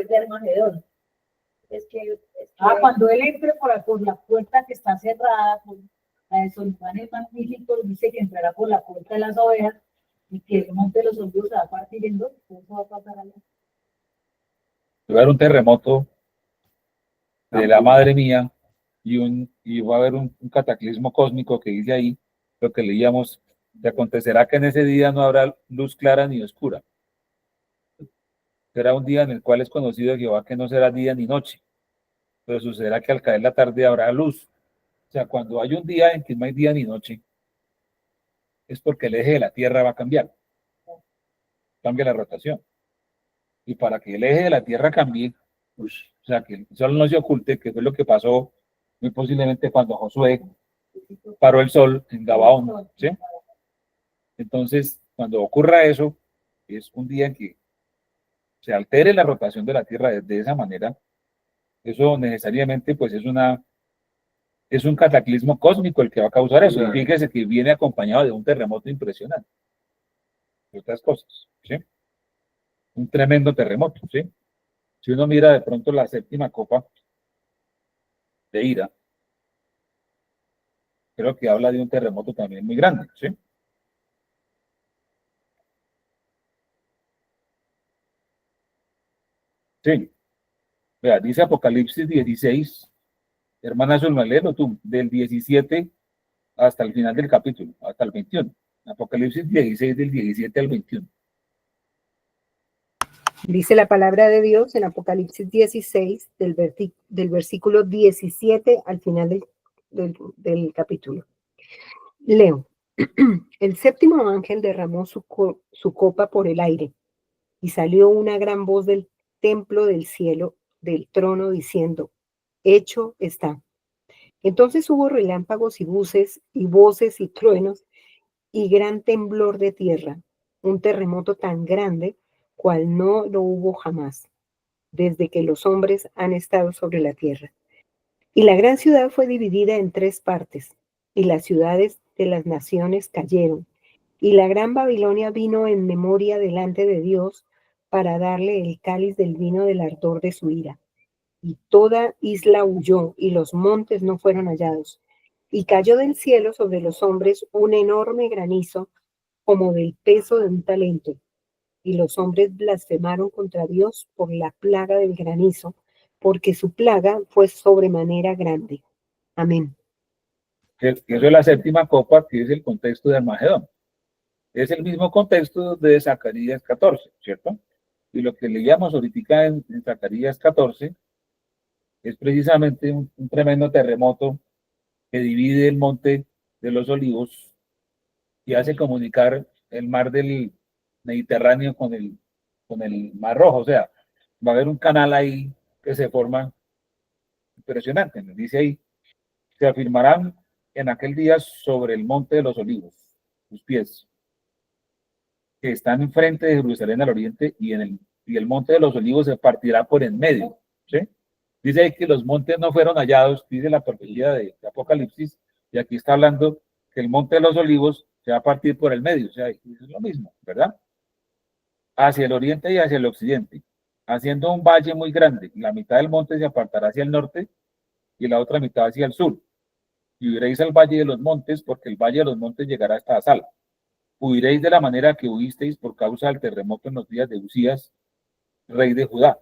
[SPEAKER 7] de Armagedón. Es que
[SPEAKER 4] Cuando él entre por la puerta que está cerrada, por la de Solimanes magníficos, dice que entrará por la puerta de las ovejas y que el monte de los olivos se va a partir en dos, eso va a pasar allá.
[SPEAKER 1] Va a haber un terremoto de la madre mía y va a haber un cataclismo cósmico que dice ahí, lo que leíamos, te acontecerá que en ese día no habrá luz clara ni oscura. Será un día en el cual es conocido de Jehová que no será día ni noche, pero sucederá que al caer la tarde habrá luz. O sea, cuando hay un día en que no hay día ni noche, es porque el eje de la Tierra va a cambiar. Cambia la rotación. Y para que el eje de la Tierra cambie, o sea, que el sol no se oculte, que fue lo que pasó muy posiblemente cuando Josué paró el sol en Gabaón, ¿sí? Entonces, cuando ocurra eso, es un día en que se altere la rotación de la Tierra de esa manera. Eso necesariamente, pues, es un cataclismo cósmico el que va a causar eso. Y fíjese que viene acompañado de un terremoto impresionante. entre otras cosas, ¿sí? Un tremendo terremoto, ¿sí? Si uno mira de pronto la séptima copa de ira, creo que habla de un terremoto también muy grande, ¿sí? Sí. Vea, dice Apocalipsis 16, hermana Zulma, léelo tú, del 17 hasta el final del capítulo, hasta el 21. Apocalipsis 16, del 17 al 21.
[SPEAKER 2] Dice la palabra de Dios en Apocalipsis 16, del versículo 17 al final del capítulo. Leo. El séptimo ángel derramó su copa por el aire, y salió una gran voz del templo del cielo, del trono, diciendo: hecho está. Entonces hubo relámpagos y voces y truenos y gran temblor de tierra, un terremoto tan grande cual no lo hubo jamás, desde que los hombres han estado sobre la tierra. Y la gran ciudad fue dividida en 3 partes, y las ciudades de las naciones cayeron, y la gran Babilonia vino en memoria delante de Dios para darle el cáliz del vino del ardor de su ira. Y toda isla huyó, y los montes no fueron hallados. Y cayó del cielo sobre los hombres un enorme granizo, como del peso de un talento. Y los hombres blasfemaron contra Dios por la plaga del granizo, porque su plaga fue sobremanera grande. Amén.
[SPEAKER 1] Eso es la séptima copa, que es el contexto de Armagedón. Es el mismo contexto de Zacarías 14, ¿cierto? Y lo que leíamos ahorita en Zacarías 14 es precisamente un tremendo terremoto que divide el monte de los olivos y hace comunicar el mar del Mediterráneo con el Mar Rojo. O sea, va a haber un canal ahí que se forma impresionante. Nos dice ahí, se afirmarán en aquel día sobre el monte de los olivos, sus pies, que están enfrente de Jerusalén al oriente, y el monte de los olivos se partirá por en medio, ¿sí? Dice ahí que los montes no fueron hallados, dice la profecía de Apocalipsis, y aquí está hablando que el monte de los olivos se va a partir por el medio, o sea, es lo mismo, ¿verdad? Hacia el oriente y hacia el occidente, haciendo un valle muy grande. La mitad del monte se apartará hacia el norte y la otra mitad hacia el sur. Y huiréis al valle de los montes, porque el valle de los montes llegará hasta Asal. Huiréis de la manera que huisteis por causa del terremoto en los días de Usías, rey de Judá.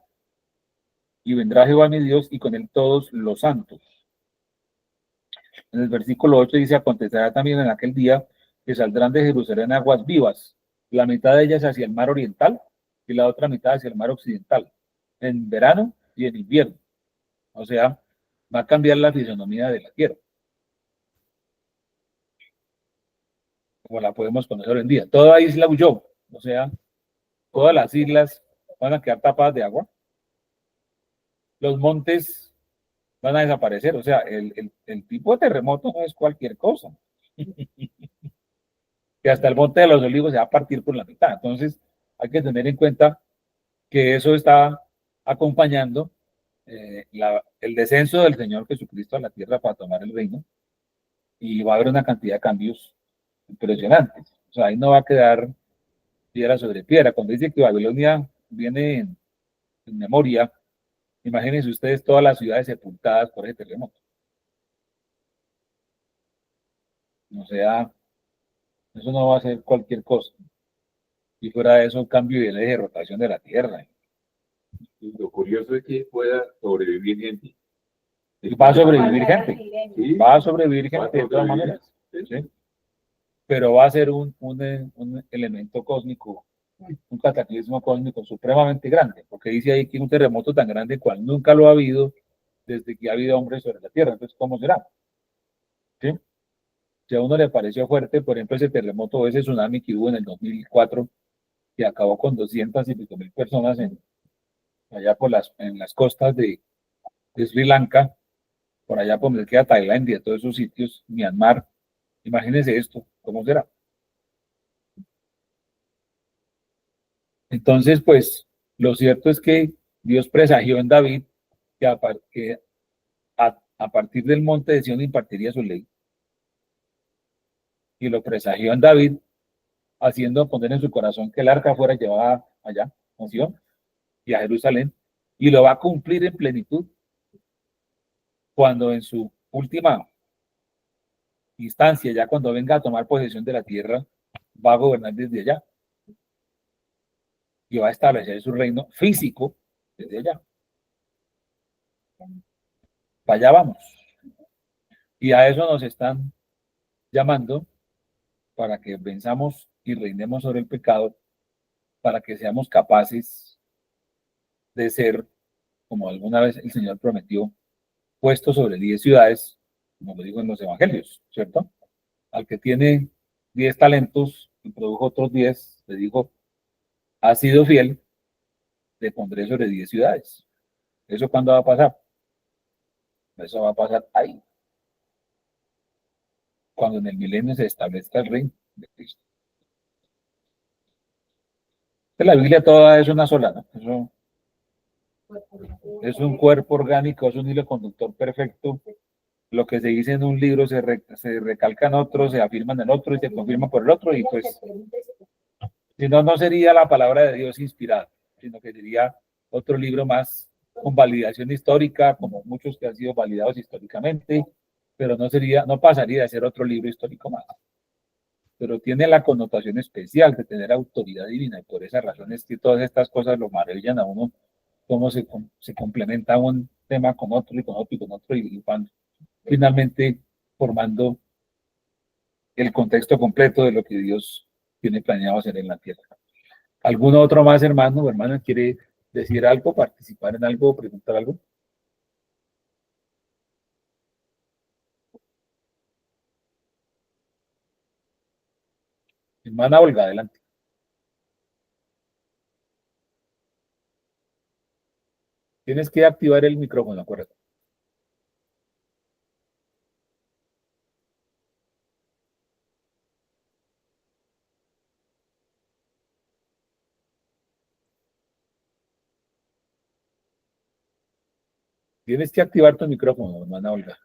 [SPEAKER 1] Y vendrá Jehová mi Dios y con él todos los santos. En el versículo 8 dice: acontecerá también en aquel día que saldrán de Jerusalén aguas vivas, la mitad de ellas hacia el mar oriental y la otra mitad hacia el mar occidental, en verano y en invierno. O sea, va a cambiar la fisonomía de la tierra, como la podemos conocer hoy en día. Toda isla huyó, o sea, todas las islas van a quedar tapadas de agua, los montes van a desaparecer, o sea, el tipo de terremoto no es cualquier cosa. Que hasta el monte de los olivos se va a partir por la mitad. Entonces, hay que tener en cuenta que eso está acompañando el descenso del Señor Jesucristo a la tierra para tomar el reino, y va a haber una cantidad de cambios impresionantes. O sea, ahí no va a quedar piedra sobre piedra. Cuando dice que Babilonia viene en memoria, imagínense ustedes todas las ciudades sepultadas por ese terremoto. O sea, eso no va a ser cualquier cosa. Y fuera de eso, un cambio de eje de rotación de la Tierra.
[SPEAKER 6] Y lo curioso es que pueda sobrevivir gente.
[SPEAKER 1] Va a sobrevivir gente.
[SPEAKER 6] Sí,
[SPEAKER 1] Va a sobrevivir
[SPEAKER 6] va a
[SPEAKER 1] gente de todas
[SPEAKER 6] sobrevivir.
[SPEAKER 1] maneras. ¿Sí? Pero va a ser un elemento cósmico, un cataclismo cósmico supremamente grande, porque dice ahí que un terremoto tan grande cual nunca lo ha habido desde que ha habido hombres sobre la Tierra. Entonces, ¿cómo será? ¿Sí? Si a uno le pareció fuerte, por ejemplo, ese terremoto o ese tsunami que hubo en el 2004, que acabó con 200 y pico mil personas allá en las costas de Sri Lanka, por allá por donde queda Tailandia, todos esos sitios, Myanmar. Imagínense esto, ¿cómo será? Entonces, pues, lo cierto es que Dios presagió en David que a partir del monte de Sión impartiría su ley, y lo presagió en David haciendo poner en su corazón que el arca fuera llevada allá, a Sion y a Jerusalén, y lo va a cumplir en plenitud cuando en su última instancia, ya cuando venga a tomar posesión de la tierra, va a gobernar desde allá y va a establecer su reino físico desde allá. Para allá vamos. Y a eso nos están llamando, para que venzamos y reinemos sobre el pecado, para que seamos capaces de ser, como alguna vez el Señor prometió, puestos sobre 10 ciudades, como lo digo en los evangelios, ¿cierto? Al que tiene 10 talentos y produjo otros 10, le dijo, ha sido fiel, le pondré sobre 10 ciudades. ¿Eso cuándo va a pasar? Eso va a pasar ahí, cuando en el milenio se establezca el reino de Cristo. La Biblia toda es una sola, ¿no? Eso es un cuerpo orgánico, es un hilo conductor perfecto. Lo que se dice en un libro se recalca en otro, se afirma en el otro y se confirma por el otro, y pues, si no, no sería la palabra de Dios inspirada, sino que sería otro libro más con validación histórica, como muchos que han sido validados históricamente, pero no pasaría de ser otro libro histórico más. Pero tiene la connotación especial de tener autoridad divina, y por esa razón es que todas estas cosas lo maravillan a uno, cómo se complementa un tema con otro y con otro y con otro, y van finalmente formando el contexto completo de lo que Dios tiene planeado hacer en la tierra. ¿Algún otro más, hermano o hermana, quiere decir algo, participar en algo, preguntar algo? Hermana Olga, adelante. Tienes que activar el micrófono, acuérdate. Tienes que activar tu micrófono, hermana Olga.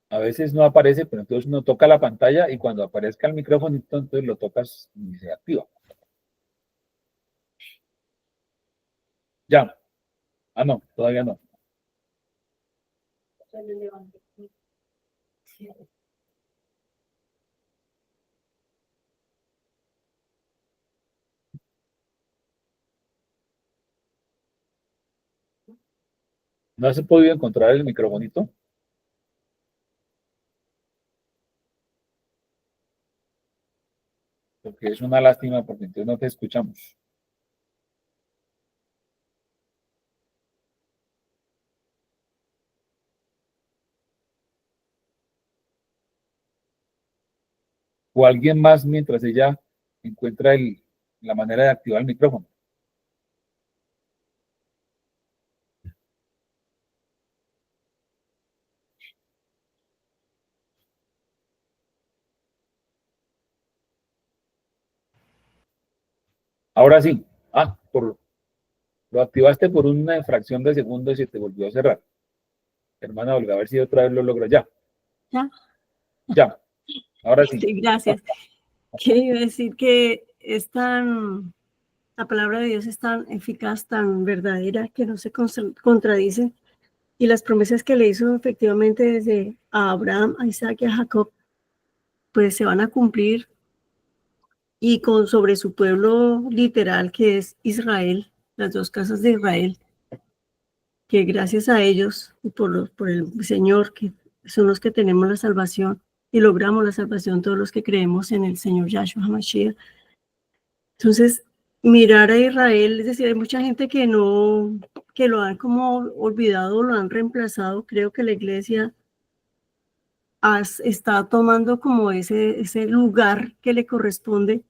[SPEAKER 1] A veces no aparece, pero entonces uno toca la pantalla y cuando aparezca el micrófono, entonces lo tocas y se activa. Ya. Ah, no, todavía no. ¿No has podido encontrar el microfonito? Porque es una lástima, porque entonces no te escuchamos. O alguien más mientras ella encuentra la manera de activar el micrófono. Ahora sí. Ah, lo activaste por una fracción de segundo y se te volvió a cerrar. Hermana Olga, a ver si otra vez lo logro. Ya.
[SPEAKER 8] ¿Ya?
[SPEAKER 1] Ya. Ahora sí.
[SPEAKER 8] Sí, gracias. Quiero decir que la palabra de Dios es tan eficaz, tan verdadera, que no se contradice. Y las promesas que le hizo efectivamente desde a Abraham, a Isaac y a Jacob, pues se van a cumplir. Y sobre su pueblo literal, que es Israel, las dos casas de Israel, que gracias a ellos y por el Señor, que son los que tenemos la salvación y logramos la salvación todos los que creemos en el Señor Yahshua HaMashiach. Entonces, mirar a Israel, es decir, hay mucha gente que lo han como olvidado, lo han reemplazado. Creo que la iglesia está tomando como ese lugar que le corresponde,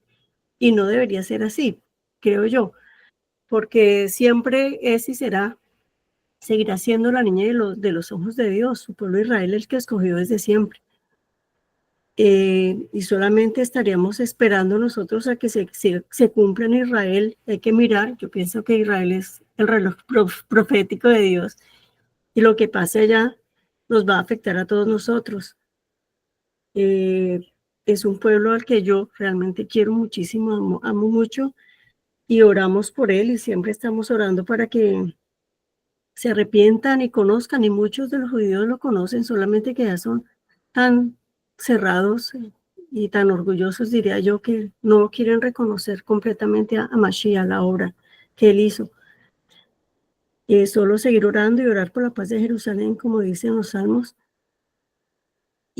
[SPEAKER 8] y no debería ser así, creo yo, porque siempre es y seguirá siendo la niña de los ojos de Dios, su pueblo Israel, el que escogió desde siempre. Y solamente estaríamos esperando nosotros a que se cumpla en Israel. Hay que mirar, yo pienso que Israel es el reloj profético de Dios, y lo que pase allá nos va a afectar a todos nosotros. es un pueblo al que yo realmente quiero muchísimo, amo mucho, y oramos por él, y siempre estamos orando para que se arrepientan y conozcan, y muchos de los judíos lo conocen, solamente que ya son tan cerrados y tan orgullosos, diría yo, que no quieren reconocer completamente a Mashiach, la obra que él hizo. Solo seguir orando y orar por la paz de Jerusalén, como dicen los salmos,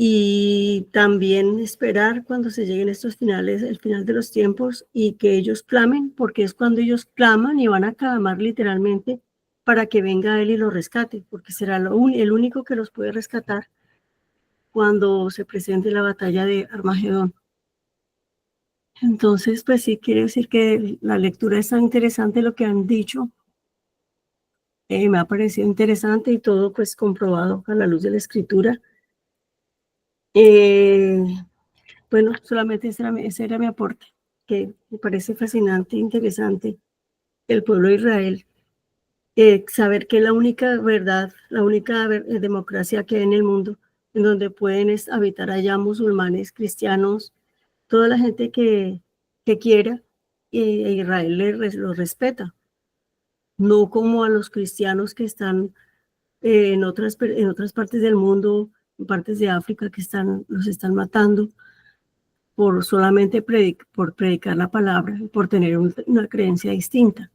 [SPEAKER 8] y también esperar cuando se lleguen estos finales, el final de los tiempos, y que ellos clamen, porque es cuando ellos claman y van a clamar literalmente para que venga él y los rescate, porque será el único que los puede rescatar cuando se presente la batalla de Armagedón. Entonces, pues sí, quiere decir que la lectura es tan interesante lo que han dicho. Me ha parecido interesante y todo pues comprobado a la luz de la escritura. Bueno, solamente ese era mi aporte, que me parece fascinante, interesante, el pueblo de Israel. Saber que la única verdad, la única democracia que hay en el mundo, en donde pueden habitar allá musulmanes, cristianos, toda la gente que quiera, Israel lo respeta. No como a los cristianos que están en otras partes del mundo, en partes de África, que los están matando por solamente por predicar la palabra, por tener una creencia distinta.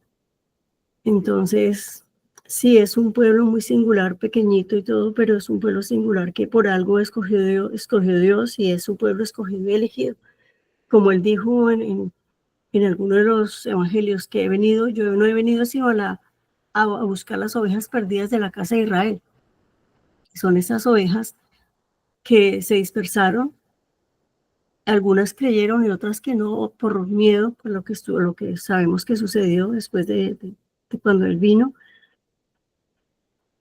[SPEAKER 8] Entonces, sí, es un pueblo muy singular, pequeñito y todo, pero es un pueblo singular que por algo escogió Dios, y es un pueblo escogido y elegido. Como él dijo en alguno de los evangelios, que yo no he venido sino a buscar las ovejas perdidas de la casa de Israel. Son esas ovejas que se dispersaron, algunas creyeron y otras que no, por miedo, por lo que sabemos que sucedió después de cuando él vino.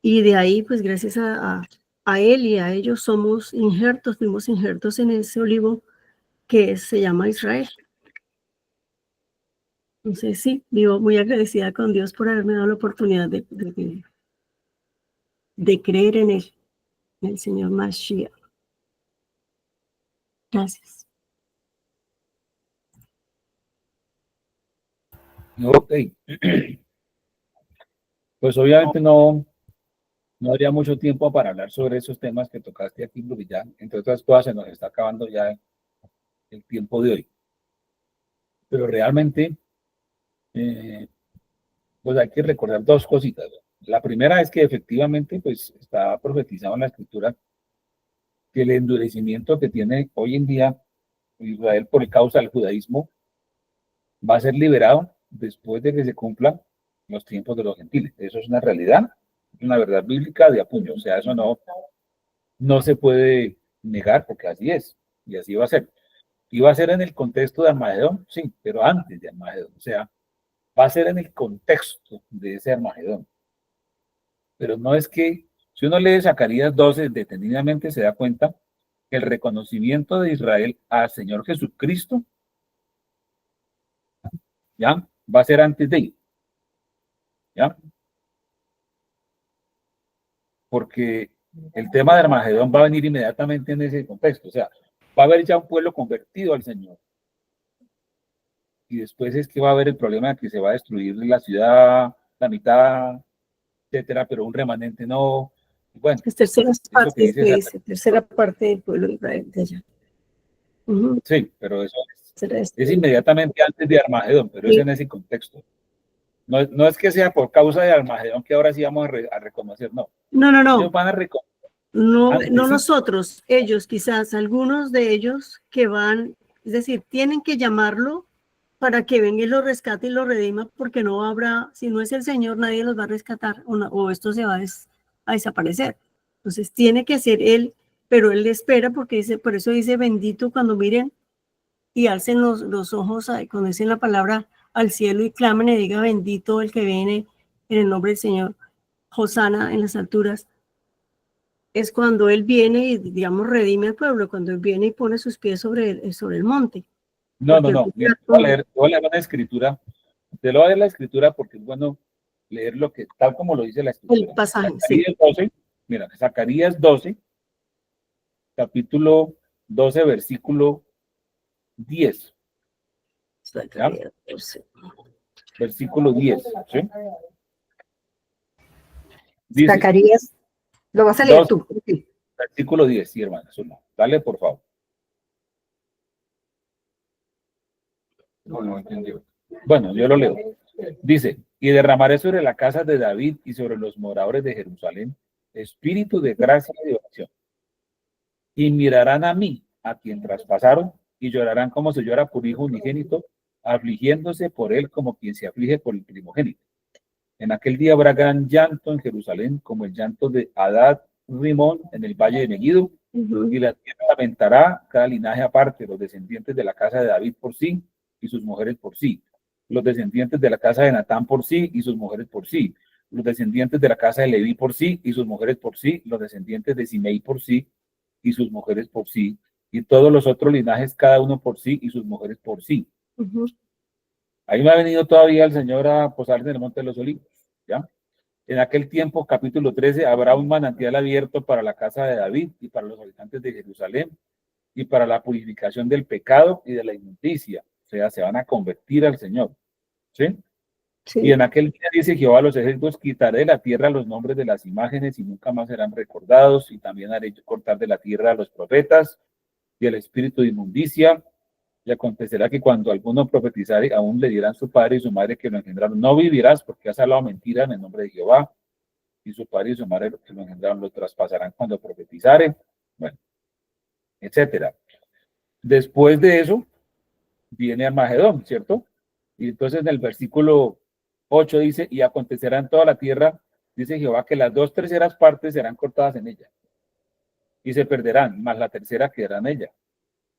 [SPEAKER 8] Y de ahí, pues gracias a él y a ellos fuimos injertos en ese olivo que se llama Israel. Entonces sí, vivo muy agradecida con Dios por haberme dado la oportunidad de creer en él, en el Señor Mashiach. Gracias.
[SPEAKER 1] Ok. Pues obviamente no habría mucho tiempo para hablar sobre esos temas que tocaste aquí, porque ya, entre otras cosas, se nos está acabando ya el tiempo de hoy. Pero realmente, pues hay que recordar dos cositas. La primera es que efectivamente, pues está profetizado en la Escritura que el endurecimiento que tiene hoy en día Israel por causa del judaísmo va a ser liberado después de que se cumplan los tiempos de los gentiles. Eso es una realidad, una verdad bíblica de apuño. O sea, eso no se puede negar porque así es y así va a ser. Y va a ser en el contexto de Armagedón, sí, pero antes de Armagedón. O sea, va a ser en el contexto de ese Armagedón. Pero no es que, si uno lee Zacarías 12 detenidamente, se da cuenta que el reconocimiento de Israel al Señor Jesucristo ya va a ser antes de él. ¿Ya? Porque el tema de Armagedón va a venir inmediatamente en ese contexto. O sea, va a haber ya un pueblo convertido al Señor. Y después es que va a haber el problema de que se va a destruir la ciudad, la mitad, etcétera, pero un remanente no. Bueno,
[SPEAKER 8] Es tercera parte, tercera
[SPEAKER 1] parte
[SPEAKER 8] parte del pueblo de Israel de allá. Uh-huh.
[SPEAKER 1] Sí, pero eso es inmediatamente antes de Armagedón, pero sí. Es en ese contexto. No es que sea por causa de Armagedón que ahora sí vamos a reconocer, no.
[SPEAKER 8] No.
[SPEAKER 1] Ellos van a reconocer.
[SPEAKER 8] No nosotros, ellos, quizás algunos de ellos que van, es decir, tienen que llamarlo para que venga y lo rescate y lo redima, porque no habrá, si no es el Señor, nadie los va a rescatar o esto se va a desaparecer. Entonces tiene que ser él, pero él le espera porque dice, por eso dice bendito cuando miren y alcen los ojos, cuando dicen la palabra al cielo y clamen y diga bendito el que viene en el nombre del Señor, Hosana en las alturas. Es cuando él viene y, digamos, redime al pueblo, cuando él viene y pone sus pies sobre el monte.
[SPEAKER 1] No. Mira, voy a leer una escritura. Te lo voy a leer la escritura porque es bueno leer lo que, tal como lo dice la escritura.
[SPEAKER 8] El pasaje,
[SPEAKER 1] Zacarías
[SPEAKER 8] sí.
[SPEAKER 1] 12, mira, Zacarías 12, capítulo 12, versículo 10,
[SPEAKER 8] Zacarías 12.
[SPEAKER 1] versículo 10, ¿sí? Dice,
[SPEAKER 2] Zacarías, lo vas a leer
[SPEAKER 1] 2,
[SPEAKER 2] tú. Sí.
[SPEAKER 1] versículo 10, sí, hermana, eso no. Dale, por favor.
[SPEAKER 6] No entendió.
[SPEAKER 1] Bueno, yo lo leo. Dice, y derramaré sobre la casa de David y sobre los moradores de Jerusalén espíritu de gracia y de oración. Y mirarán a mí, a quien traspasaron, y llorarán como se llora por hijo unigénito, afligiéndose por él como quien se aflige por el primogénito. En aquel día habrá gran llanto en Jerusalén, como el llanto de Hadad Rimón en el valle de Megiddo, y la tierra lamentará cada linaje aparte, los descendientes de la casa de David por sí y sus mujeres por sí, los descendientes de la casa de Natán por sí y sus mujeres por sí, los descendientes de la casa de Leví por sí y sus mujeres por sí, los descendientes de Simei por sí y sus mujeres por sí, y todos los otros linajes cada uno por sí y sus mujeres por sí. Ahí me ha venido todavía el Señor a posarse en el Monte de los Olivos, ¿ya? En aquel tiempo, capítulo 13, habrá un manantial abierto para la casa de David y para los habitantes de Jerusalén y para la purificación del pecado y de la inmundicia. O sea, se van a convertir al Señor, ¿sí?
[SPEAKER 2] Sí.
[SPEAKER 1] Y en aquel día dice Jehová a los ejércitos, quitaré de la tierra los nombres de las imágenes y nunca más serán recordados, y también haré cortar de la tierra a los profetas y el espíritu de inmundicia. Y acontecerá que cuando alguno profetizare, aún le dirán su padre y su madre que lo engendraron, no vivirás porque has hablado mentira en el nombre de Jehová, y su padre y su madre que lo engendraron lo traspasarán cuando profetizare, bueno, etcétera. Después de eso, viene Armagedón, ¿cierto? Y entonces en el versículo 8 dice, y acontecerá en toda la tierra, dice Jehová, que las 2/3 partes serán cortadas en ella, y se perderán, mas la tercera quedará en ella.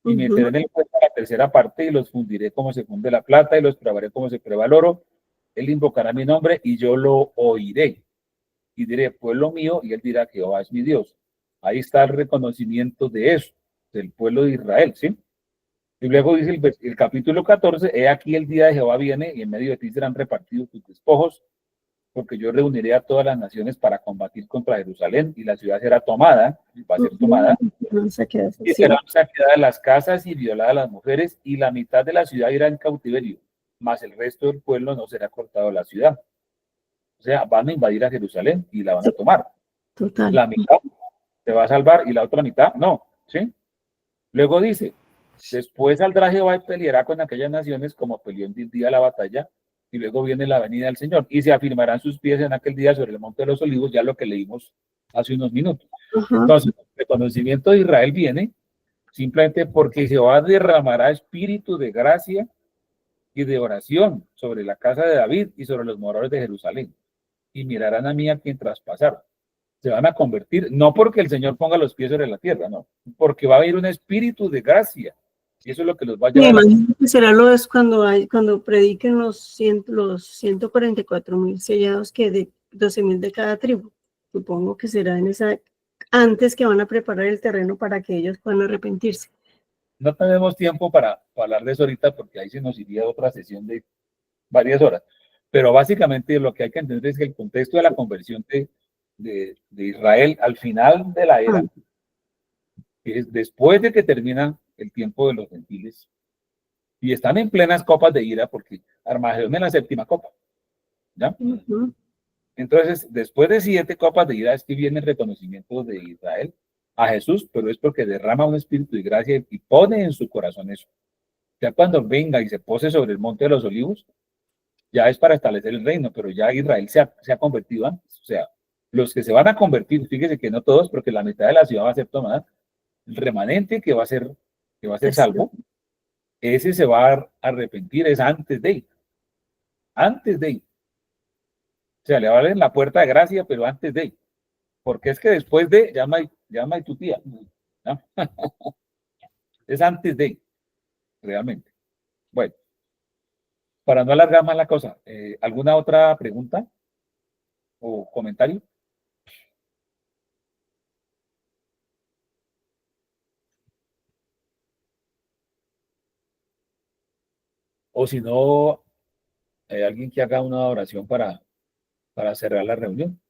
[SPEAKER 1] Y meteré en el fuego la tercera parte, y los fundiré como se funde la plata, y los probaré como se prueba el oro. Él invocará mi nombre, y yo lo oiré. Y diré, pueblo mío, y él dirá, Jehová es mi Dios. Ahí está el reconocimiento de eso, del pueblo de Israel, ¿sí? Y luego dice el capítulo 14, he aquí el día de Jehová viene, y en medio de ti serán repartidos tus despojos, porque yo reuniré a todas las naciones para combatir contra Jerusalén, y la ciudad será tomada, va a ser tomada, y serán saqueadas las casas y violadas las mujeres, y la mitad de la ciudad irá en cautiverio, mas el resto del pueblo no será cortado de la ciudad. O sea, van a invadir a Jerusalén y la van a tomar.
[SPEAKER 8] Total.
[SPEAKER 1] La mitad se va a salvar y la otra mitad no, ¿sí? Luego dice, después saldrá Jehová y peleará con aquellas naciones como peleó en el día de la batalla, y luego viene la venida del Señor, y se afirmarán sus pies en aquel día sobre el Monte de los Olivos, ya lo que leímos hace unos minutos. Entonces, el reconocimiento de Israel viene simplemente porque Jehová derramará espíritu de gracia y de oración sobre la casa de David y sobre los moradores de Jerusalén, y mirarán a mí a quien traspasaron. Se van a convertir, no porque el Señor ponga los pies sobre la tierra, no, porque va a haber un espíritu de gracia, y eso es lo que los va a
[SPEAKER 8] Me
[SPEAKER 1] llevar a
[SPEAKER 8] imagino que será lo es cuando prediquen los 144.000 sellados, que de 12.000 de cada tribu. Supongo que será en esa, antes que van a preparar el terreno para que ellos puedan arrepentirse.
[SPEAKER 1] No tenemos tiempo para hablar de eso ahorita, porque ahí se nos iría otra sesión de varias horas, pero básicamente lo que hay que entender es que el contexto de la conversión de Israel al final de la era, es después de que termina el tiempo de los gentiles, y están en plenas copas de ira, porque Armagedón es la séptima copa, ¿ya? Entonces, después de 7 copas de ira es que viene el reconocimiento de Israel a Jesús, pero es porque derrama un espíritu de gracia y pone en su corazón eso. Ya cuando venga y se pose sobre el Monte de los Olivos, ya es para establecer el reino, pero ya Israel se ha convertido antes. O sea, los que se van a convertir, fíjese que no todos, porque la mitad de la ciudad va a ser tomada, el remanente que va a ser salvo, ese se va a arrepentir, es antes de. O sea, le va a abrir la puerta de gracia, pero antes de. Porque es que después de, llama y tu tía. ¿No? Es antes de, realmente. Bueno, para no alargar más la cosa, ¿alguna otra pregunta o comentario? O si no, alguien que haga una oración para cerrar la reunión.